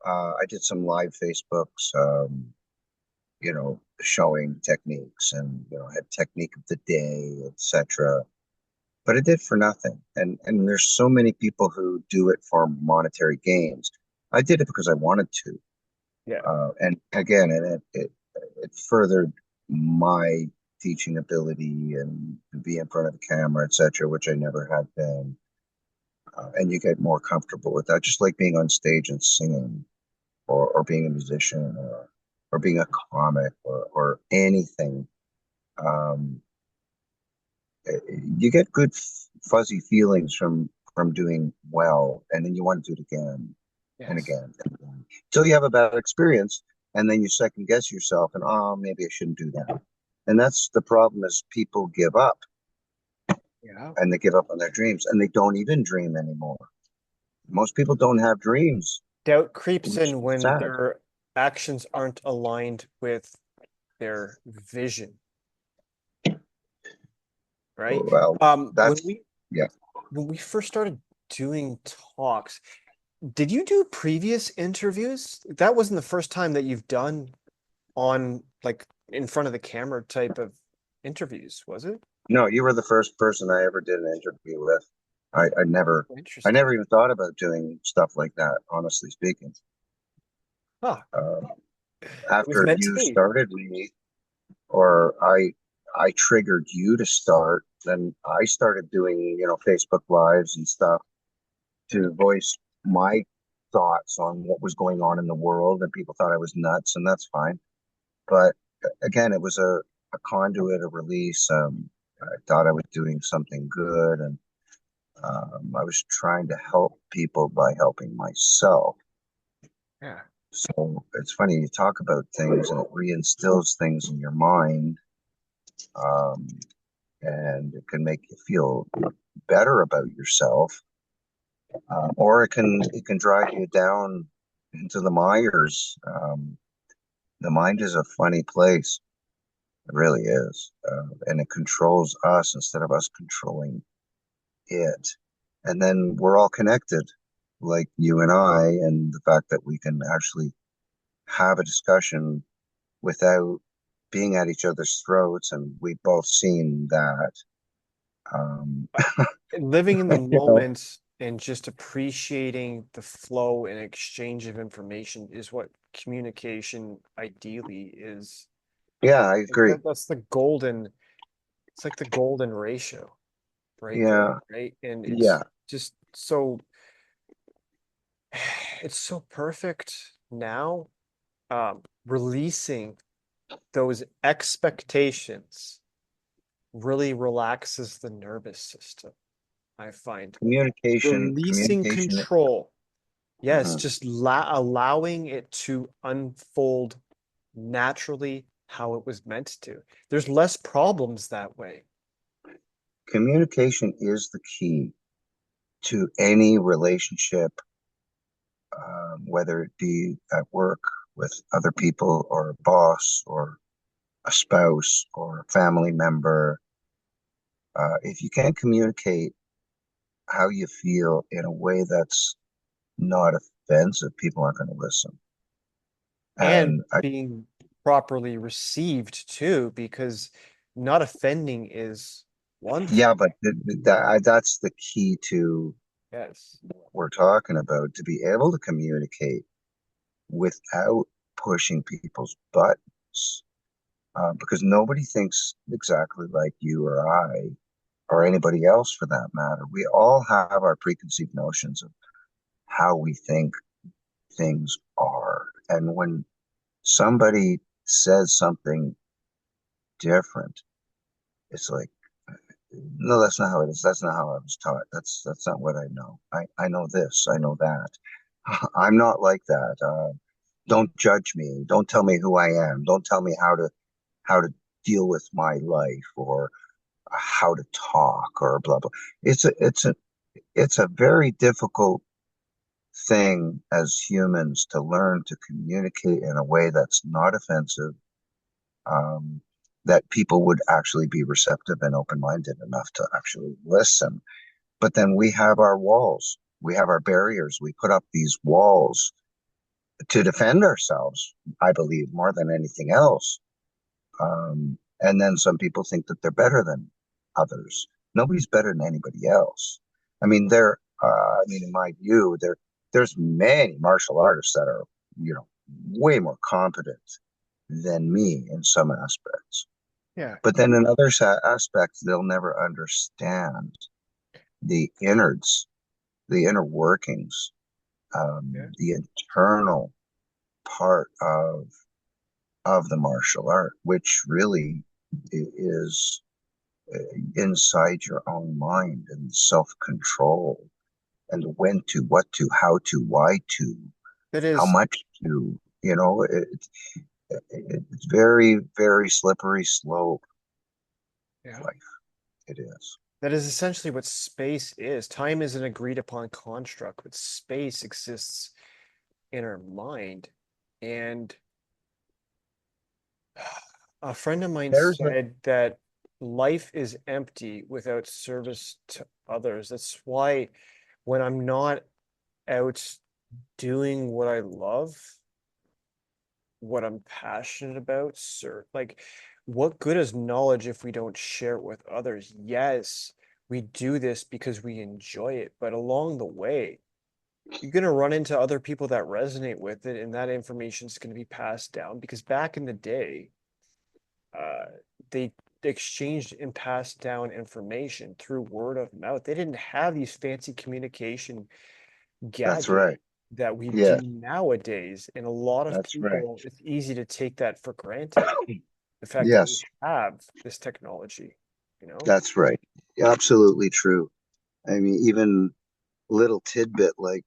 I did some live Facebooks, showing techniques and had technique of the day, etc. But it did for nothing. And there's so many people who do it for monetary gains. I did it because I wanted to. Yeah. And again, it furthered my teaching ability and to be in front of the camera, etc., which I never had been. And you get more comfortable with that, just like being on stage and singing, or being a musician, or being a comic, or anything. Um, you get good fuzzy feelings from doing well, and then you want to do it again and Yes. again and again until you have a bad experience, and then you second guess yourself, and maybe I shouldn't do that. And that's the problem: is people give up, Yeah. and they give up on their dreams, and they don't even dream anymore. Most people don't have dreams, Doubt creeps which in is when sad. their actions aren't aligned with their vision, right? Well, When that's we yeah. when we first started doing talks, did you do previous interviews? That wasn't the first time that you've done on like in front of the camera type of interviews, was it? No, you were the first person I ever did an interview with. I never, I Interesting. never even thought about doing stuff like that, honestly speaking. Huh. Uh, It was After meant to you be. started me, or I triggered you to start, then I started doing, Facebook Lives and stuff to voice my thoughts on what was going on in the world, and people thought I was nuts, and that's fine. But again, it was a conduit, a release. I thought I was doing something good, and I was trying to help people by helping myself. Yeah. So it's funny, you talk about things and it reinstills things in your mind, um, and it can make you feel better about yourself, or it can drive you down into the mires. The mind is a funny place. It really is, and it controls us instead of us controlling it. And then we're all connected, like you and I, and the fact that we can actually have a discussion without being at each other's throats, and we've both seen that. Um, Living in the you know, moment and just appreciating the flow and exchange of information is what communication ideally is. yeah, I Like agree. that's the golden, it's like the golden ratio right there, Yeah, right? And yeah. it's just so it's so perfect now. Releasing those expectations really relaxes the nervous system, I find. Releasing Communication. control. Yes, Mhm. just allowing it to unfold naturally how it was meant to. There's less problems that way. Communication is the key to any relationship, whether it be at work with other people, or a boss, or a spouse, or a family member. If you can't communicate how you feel in a way that's not offensive, people aren't going to listen. And And I, being properly received too, because not offending is one yeah, thing. but that's the key to Yes. what we're talking about, to be able to communicate without pushing people's buttons. because nobody thinks exactly like you or I or anybody else for that matter. We all have our preconceived notions of how we think things are. And when somebody says something different, it's like, no, that's not how it is. That's not how I was taught. That's not what I know. I know this. I know that. I'm not like that. Don't judge me. Don't tell me who I am. Don't tell me how to deal with my life or how to talk or blah blah. It's a very difficult thing as humans to learn to communicate in a way that's not offensive, um, that people would actually be receptive and open-minded enough to actually listen. But then we have our walls, we have our barriers, we put up these walls to defend ourselves, I believe, more than anything else. And then some people think that they're better than others. Nobody's better than anybody else. In my view, there's many martial artists that are, you know, way more competent than me in some aspects. Yeah. But then in other aspects, they'll never understand the innards, the inner workings, Yeah. the internal part of the martial art, which really is inside your own mind and self-control and when to, what to, how to, why to, That how is, much to, it's very, very slippery slope of yeah. life. It is. That is essentially what space is. Time is an agreed upon construct, but space exists in our mind. And a friend of mine There's a, said that life is empty without service to others. That's why when I'm not out doing what I love, what I'm passionate about, sir, like what good is knowledge if we don't share it with others? Yes, we do this because we enjoy it, but along the way, you're going to run into other people that resonate with it, and that information is going to be passed down because back in the day, uh, they exchanged and passed down information through word of mouth. They didn't have these fancy communication that's gadgets right. that we do Yes, nowadays. And a lot of that's right. people, it's easy to take that for granted. The fact that we Yes, have this technology, you know? that's right. Absolutely true. I mean, even little tidbit like,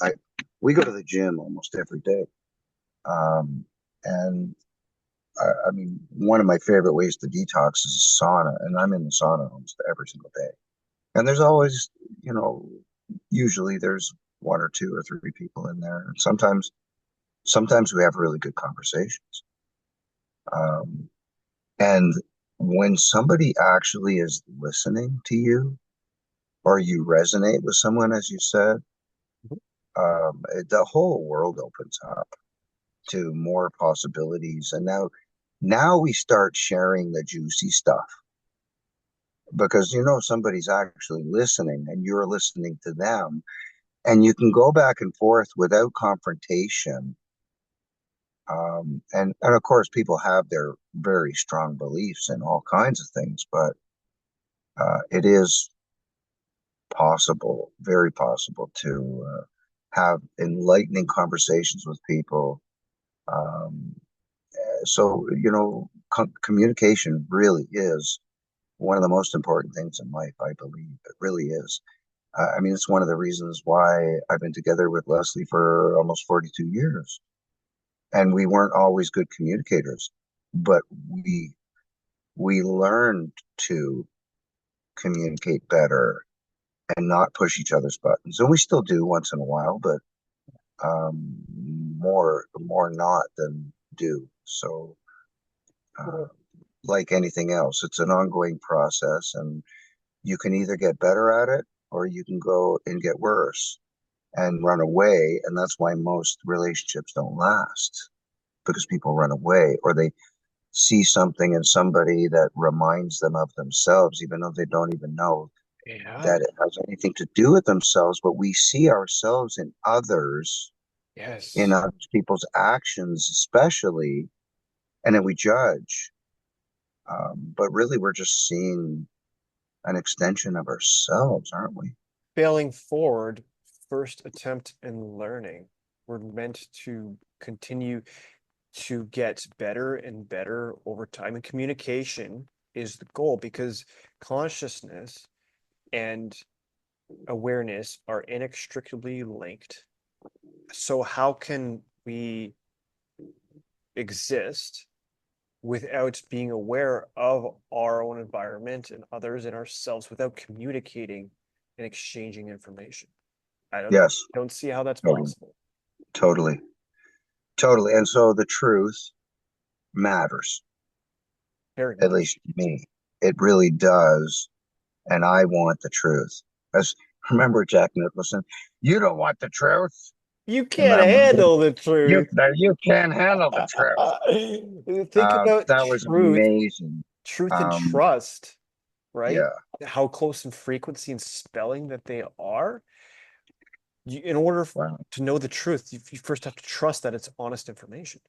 I we go to the gym almost every day. And one of my favorite ways to detox is a sauna, and I'm in the sauna almost every single day. And there's always, you know, usually there's one or two or three people in there. And sometimes we have really good conversations. Um, and when somebody actually is listening to you or you resonate with someone, as you said, the whole world opens up to more possibilities. And now we start sharing the juicy stuff because somebody's actually listening and you're listening to them, and you can go back and forth without confrontation. And of course, people have their very strong beliefs in all kinds of things, but it is possible, very possible, to have enlightening conversations with people. Um, so, communication really is one of the most important things in life, I believe. It really is. It's one of the reasons why I've been together with Leslie for almost 42 years. And we weren't always good communicators, but we learned to communicate better and not push each other's buttons. And we still do once in a while, but more not than do. So, uh, Well, like anything else, it's an ongoing process, and you can either get better at it or you can go and get worse and run away. And that's why most relationships don't last, because people run away or they see something in somebody that reminds them of themselves, even though they don't even know yeah, that it has anything to do with themselves. But we see ourselves in yes. other people's actions, especially. and then we judge. But really, we're just seeing an extension of ourselves, aren't we? Failing forward, first attempt in learning. We're meant to continue to get better and better over time. And communication is the goal because consciousness and awareness are inextricably linked. So, how can we exist without being aware of our own environment and others and ourselves without communicating and exchanging information? I Yes, don't see how that's totally, possible. totally, totally. And so the truth matters, Very at much. least to me. It really does. And I want the truth. As remember Jack Nicholson, you don't want the truth You in can't that movie. handle the truth. You can't handle the truth. Think about That was truth, amazing. truth and Um, trust, right? yeah. How close in frequency and spelling that they are. In order Wow. to know the truth, you first have to trust that it's honest information.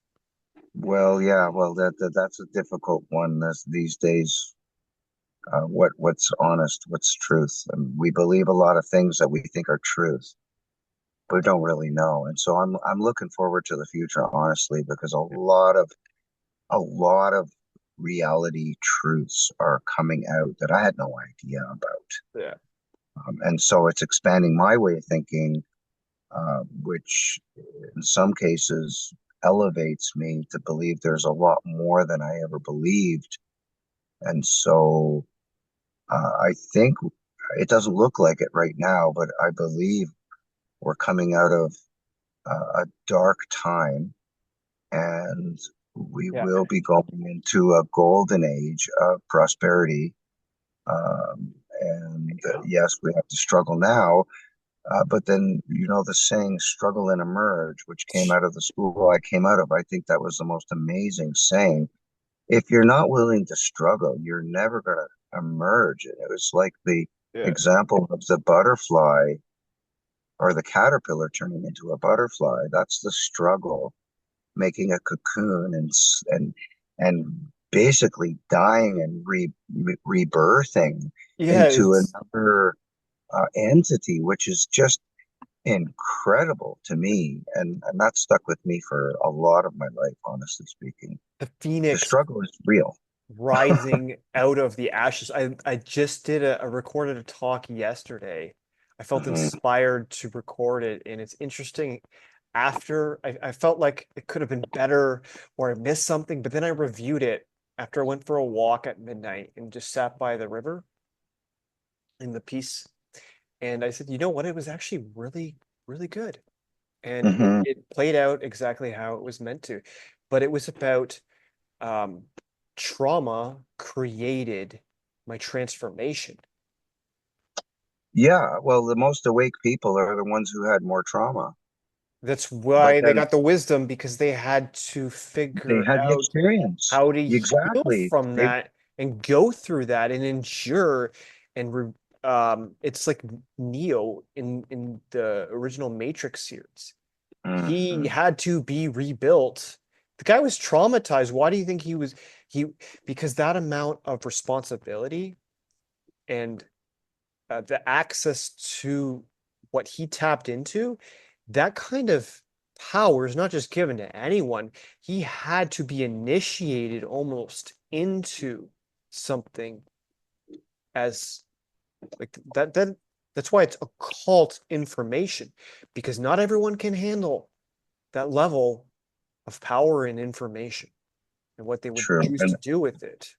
Well, yeah. Well, that's a difficult one these days. What's honest? What's truth? And we believe a lot of things that we think are truth, but we don't really know. And so I'm looking forward to the future, honestly, because a lot of reality truths are coming out that I had no idea about. Yeah. And so it's expanding my way of thinking, which in some cases elevates me to believe there's a lot more than I ever believed. And so I think it doesn't look like it right now, but I believe we're coming out of a dark time, and we Yeah. will be going into a golden age of prosperity. And yes, we have to struggle now, but then, the saying, struggle and emerge, which came out of the school I came out of. I think that was the most amazing saying. If you're not willing to struggle, you're never going to emerge. And it was like the Yeah. example of the butterfly or the caterpillar turning into a butterfly. That's the struggle, making a cocoon and basically dying and rebirthing Yeah, into it's another entity, which is just incredible to me, and that stuck with me for a lot of my life, honestly speaking. the The phoenix struggle is real. rising out of the ashes. I just did a recorded a talk yesterday. I felt Mhm. inspired to record it, and it's interesting. After I felt like it could have been better or I missed something, but then I reviewed it after I went for a walk at midnight and just sat by the river in the peace. And I said, you know what? It was actually really, really good. And it, Mhm. it played out exactly how it was meant to. But it was about um, trauma created my transformation. Yeah, well, the most awake people are the ones who had more trauma, That's but why they then got the wisdom because they had to they figure had the out experience. how to heal Exactly. from They that and go through that and endure and it's like Neo in the original Matrix series. He Mhm. had to be rebuilt. The guy was traumatized. Why do you think he because that amount of responsibility and the access to what he tapped into, that kind of power is not just given to anyone. He had to be initiated almost into something as like that's why it's occult information because not everyone can handle that level of power and information and what they would True. choose And to do with it.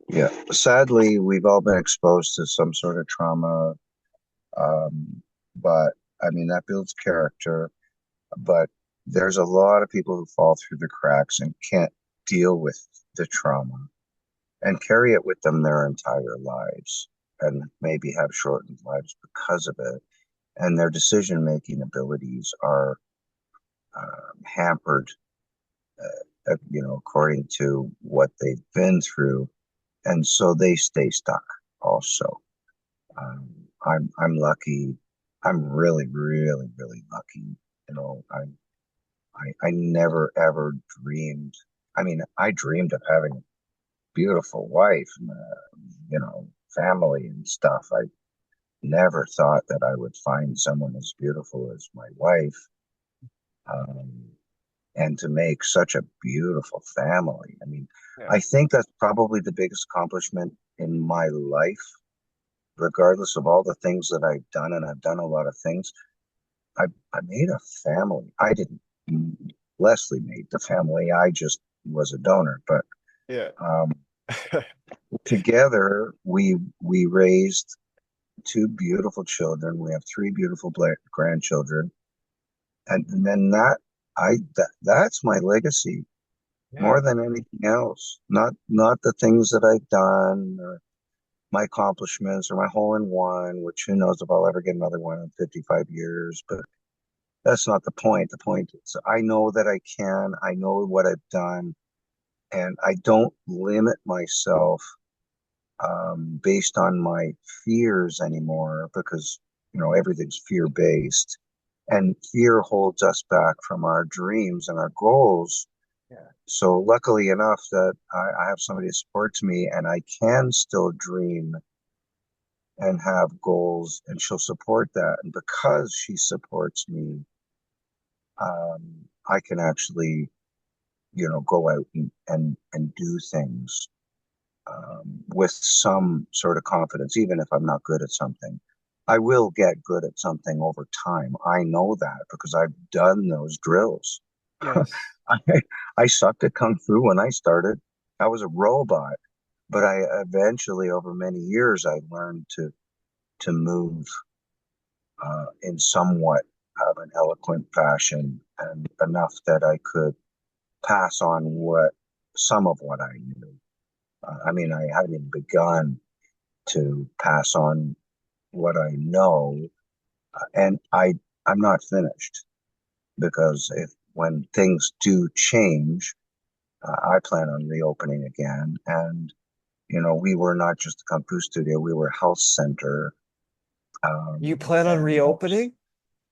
yeah, sadly, we've all been exposed to some sort of trauma. But I mean, that builds character. But there's a lot of people who fall through the cracks and can't deal with the trauma and carry it with them their entire lives and maybe have shortened lives because of it. And their decision making abilities are hampered, according to what they've been through. And so they stay stuck also. Um, I'm lucky. I'm really, really, really lucky. I never ever dreamed. I mean, I dreamed of having a beautiful wife, and, family and stuff. I never thought that I would find someone as beautiful as my wife, um, and to make such a beautiful family. I mean, Yeah. I think that's probably the biggest accomplishment in my life, regardless of all the things that I've done, and I've done a lot of things. I made a family. I didn't. Leslie made the family. I just was a donor, but Yeah. um, together we raised two beautiful children. We have three beautiful grandchildren, and then that's my legacy Yeah. more than anything else. Not the things that I've done, or my accomplishments, or my hole in one, which who knows if I'll ever get another one in 55 years. But that's not the point. The point is I know that I can. I know what I've done, and I don't limit myself based on my fears anymore, because everything's fear based, and fear holds us back from our dreams and our goals. Yeah. So luckily enough that I have somebody that supports me, and I can still dream and have goals, and she'll support that. And because she supports me, I can actually go out and do things with some sort of confidence, even if I'm not good at something. I will get good at something over time. I know that because I've done those drills. Yes. I, I sucked at Kung Fu when I started. I was a robot, but I eventually, over many years, I learned to move in somewhat of an eloquent fashion, and enough that I could pass on what some of what I knew. I mean, I hadn't even begun to pass on what I know, and I'm not finished, because if when things do change, I plan on reopening again. And we were not just a Kung Fu studio; we were a health center, You plan on and reopening?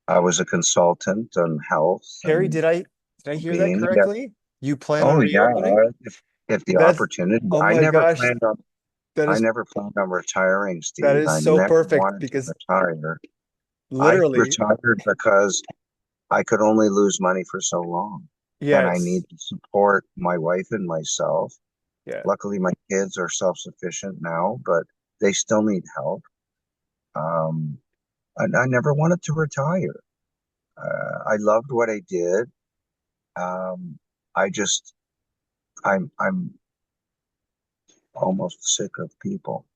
I was a consultant on health Carey, and did I hear that being. correctly? You plan on Oh yeah, reopening? if the That's opportunity, oh my gosh, that I is never planned on retiring, that Steve. is I so never perfect wanted to because retire. I literally, retired because I could only lose money for so long, and I yes. need to support my wife and myself. Yeah. Luckily, my kids are self-sufficient now, but they still need help. And I never wanted to retire. I loved what I did. Um, I just, I'm almost sick of people.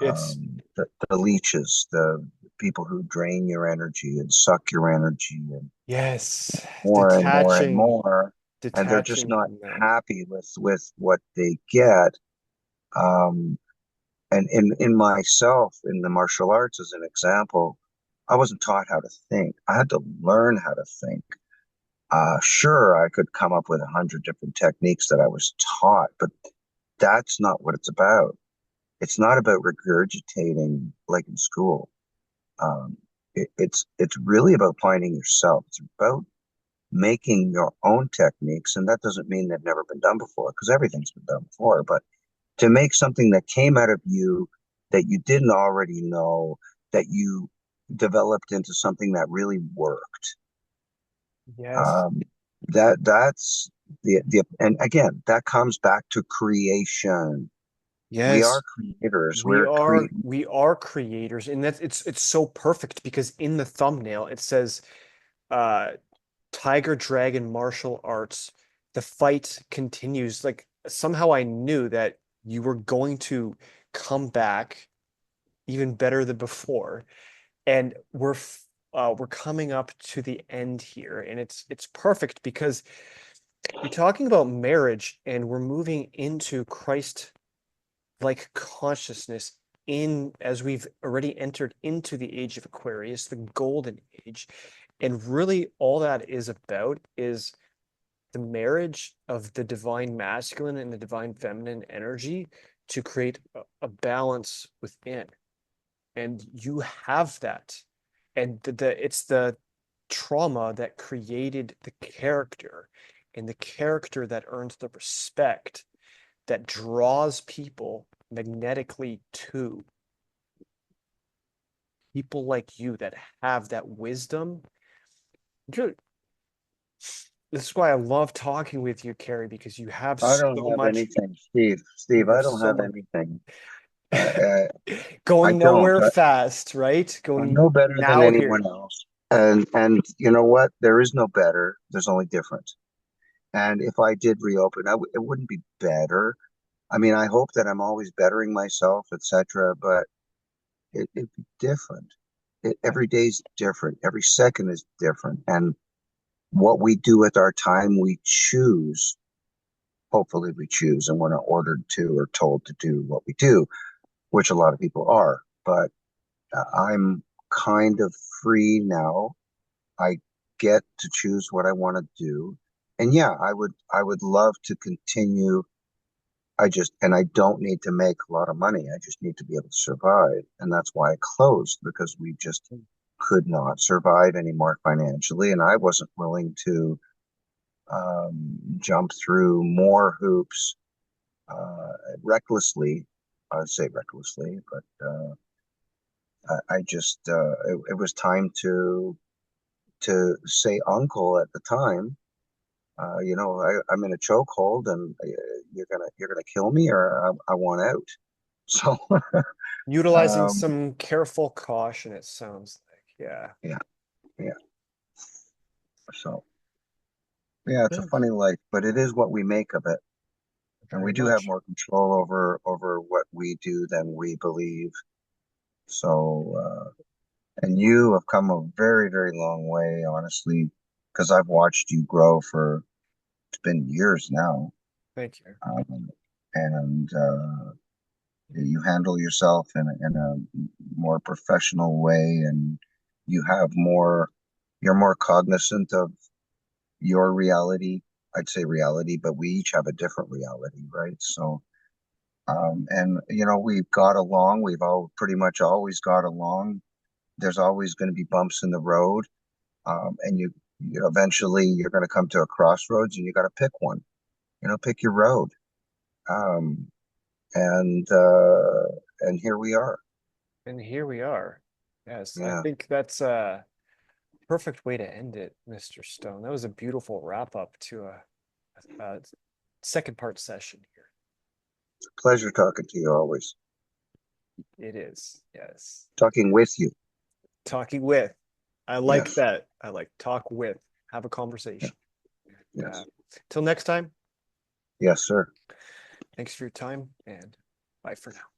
It's The leeches, the people who drain your energy and suck your energy, and yes, more and more and more, and they're just detaching not from that. happy with what they get. Um, and in myself, in the martial arts, as an example, I wasn't taught how to think. I had to learn how to think. Sure, I could come up with 100 different techniques that I was taught, but that's not what it's about. It's not about regurgitating like in school. Um, it's really about finding yourself. It's about making your own techniques, and that doesn't mean they've never been done before, because everything's been done before. But to make something that came out of you, that you didn't already know, that you developed into something that really worked. Yes. Um, that's the and again, that comes back to creation. We are Yes. creators. We are creators, and that's it's so perfect because in the thumbnail it says uh Tiger Dragon martial arts. The fight continues. Like somehow I knew that you were going to come back even better than before. And we're coming up to the end here, and it's perfect because you're talking about marriage, and we're moving into Christ like consciousness in as we've already entered into the age of Aquarius, the golden age. And really all that is about is the marriage of the divine masculine and the divine feminine energy to create a balance within. And you have that. And it's the trauma that created the character. and the character that earns the respect that draws people magnetically to people like you that have that wisdom. This is why I love talking with you, Carey, because you have I so don't have much. anything, Steve. You Steve, I have don't so have much. anything. Uh, uh, I Going don't. nowhere fast, right? I'm Going no better than now here. anyone else. And you know what? There is no better. There's only different. And if I did reopen, it wouldn't be better. I mean, I hope that I'm always bettering myself, etc. But it'd be different. Yeah. Every day's different. Every second is different. And what we do with our time, we choose. Hopefully, we choose, and we're not ordered to or told to do what we do, which a lot of people are. But I'm kind of free now. I get to choose what I want to do. And yeah, I would love to continue. And I don't need to make a lot of money. I just need to be able to survive. And that's why I closed, because we just could not survive anymore financially. And I wasn't willing to jump through more hoops recklessly. I'd say recklessly, but I just, it was time to say uncle at the time. I'm in a chokehold, and you're gonna kill me, or I want out. So, Utilizing um, some careful caution, it sounds like. Yeah. yeah, yeah. So, yeah, it's a Yeah, funny life, but it is what we make of it, and very we do have much. more control over what we do than we believe. So, and you have come a very, very long way, honestly, because I've watched you grow for it's been years now, Thank you. um, and you handle yourself in a more professional way, and you have more you're more cognizant of your reality. I'd say reality, but we each have a different reality, right? So and we've got along, we've all pretty much always got along. There's always going to be bumps in the road, and eventually you're going to come to a crossroads, and you got to pick one, pick your road. um and uh and here we are. And here we are. Yes, I Yeah. think that's a perfect way to end it, Mr. Stone. That was a beautiful wrap up to a second part session here. Pleasure talking to you always. It is. Yes. Talking with you. Talking with. I like Yes. that. I like talk with. Have a Yeah. conversation. Uh, Yes. till next time, Yes, sir. thanks for your time and bye for now.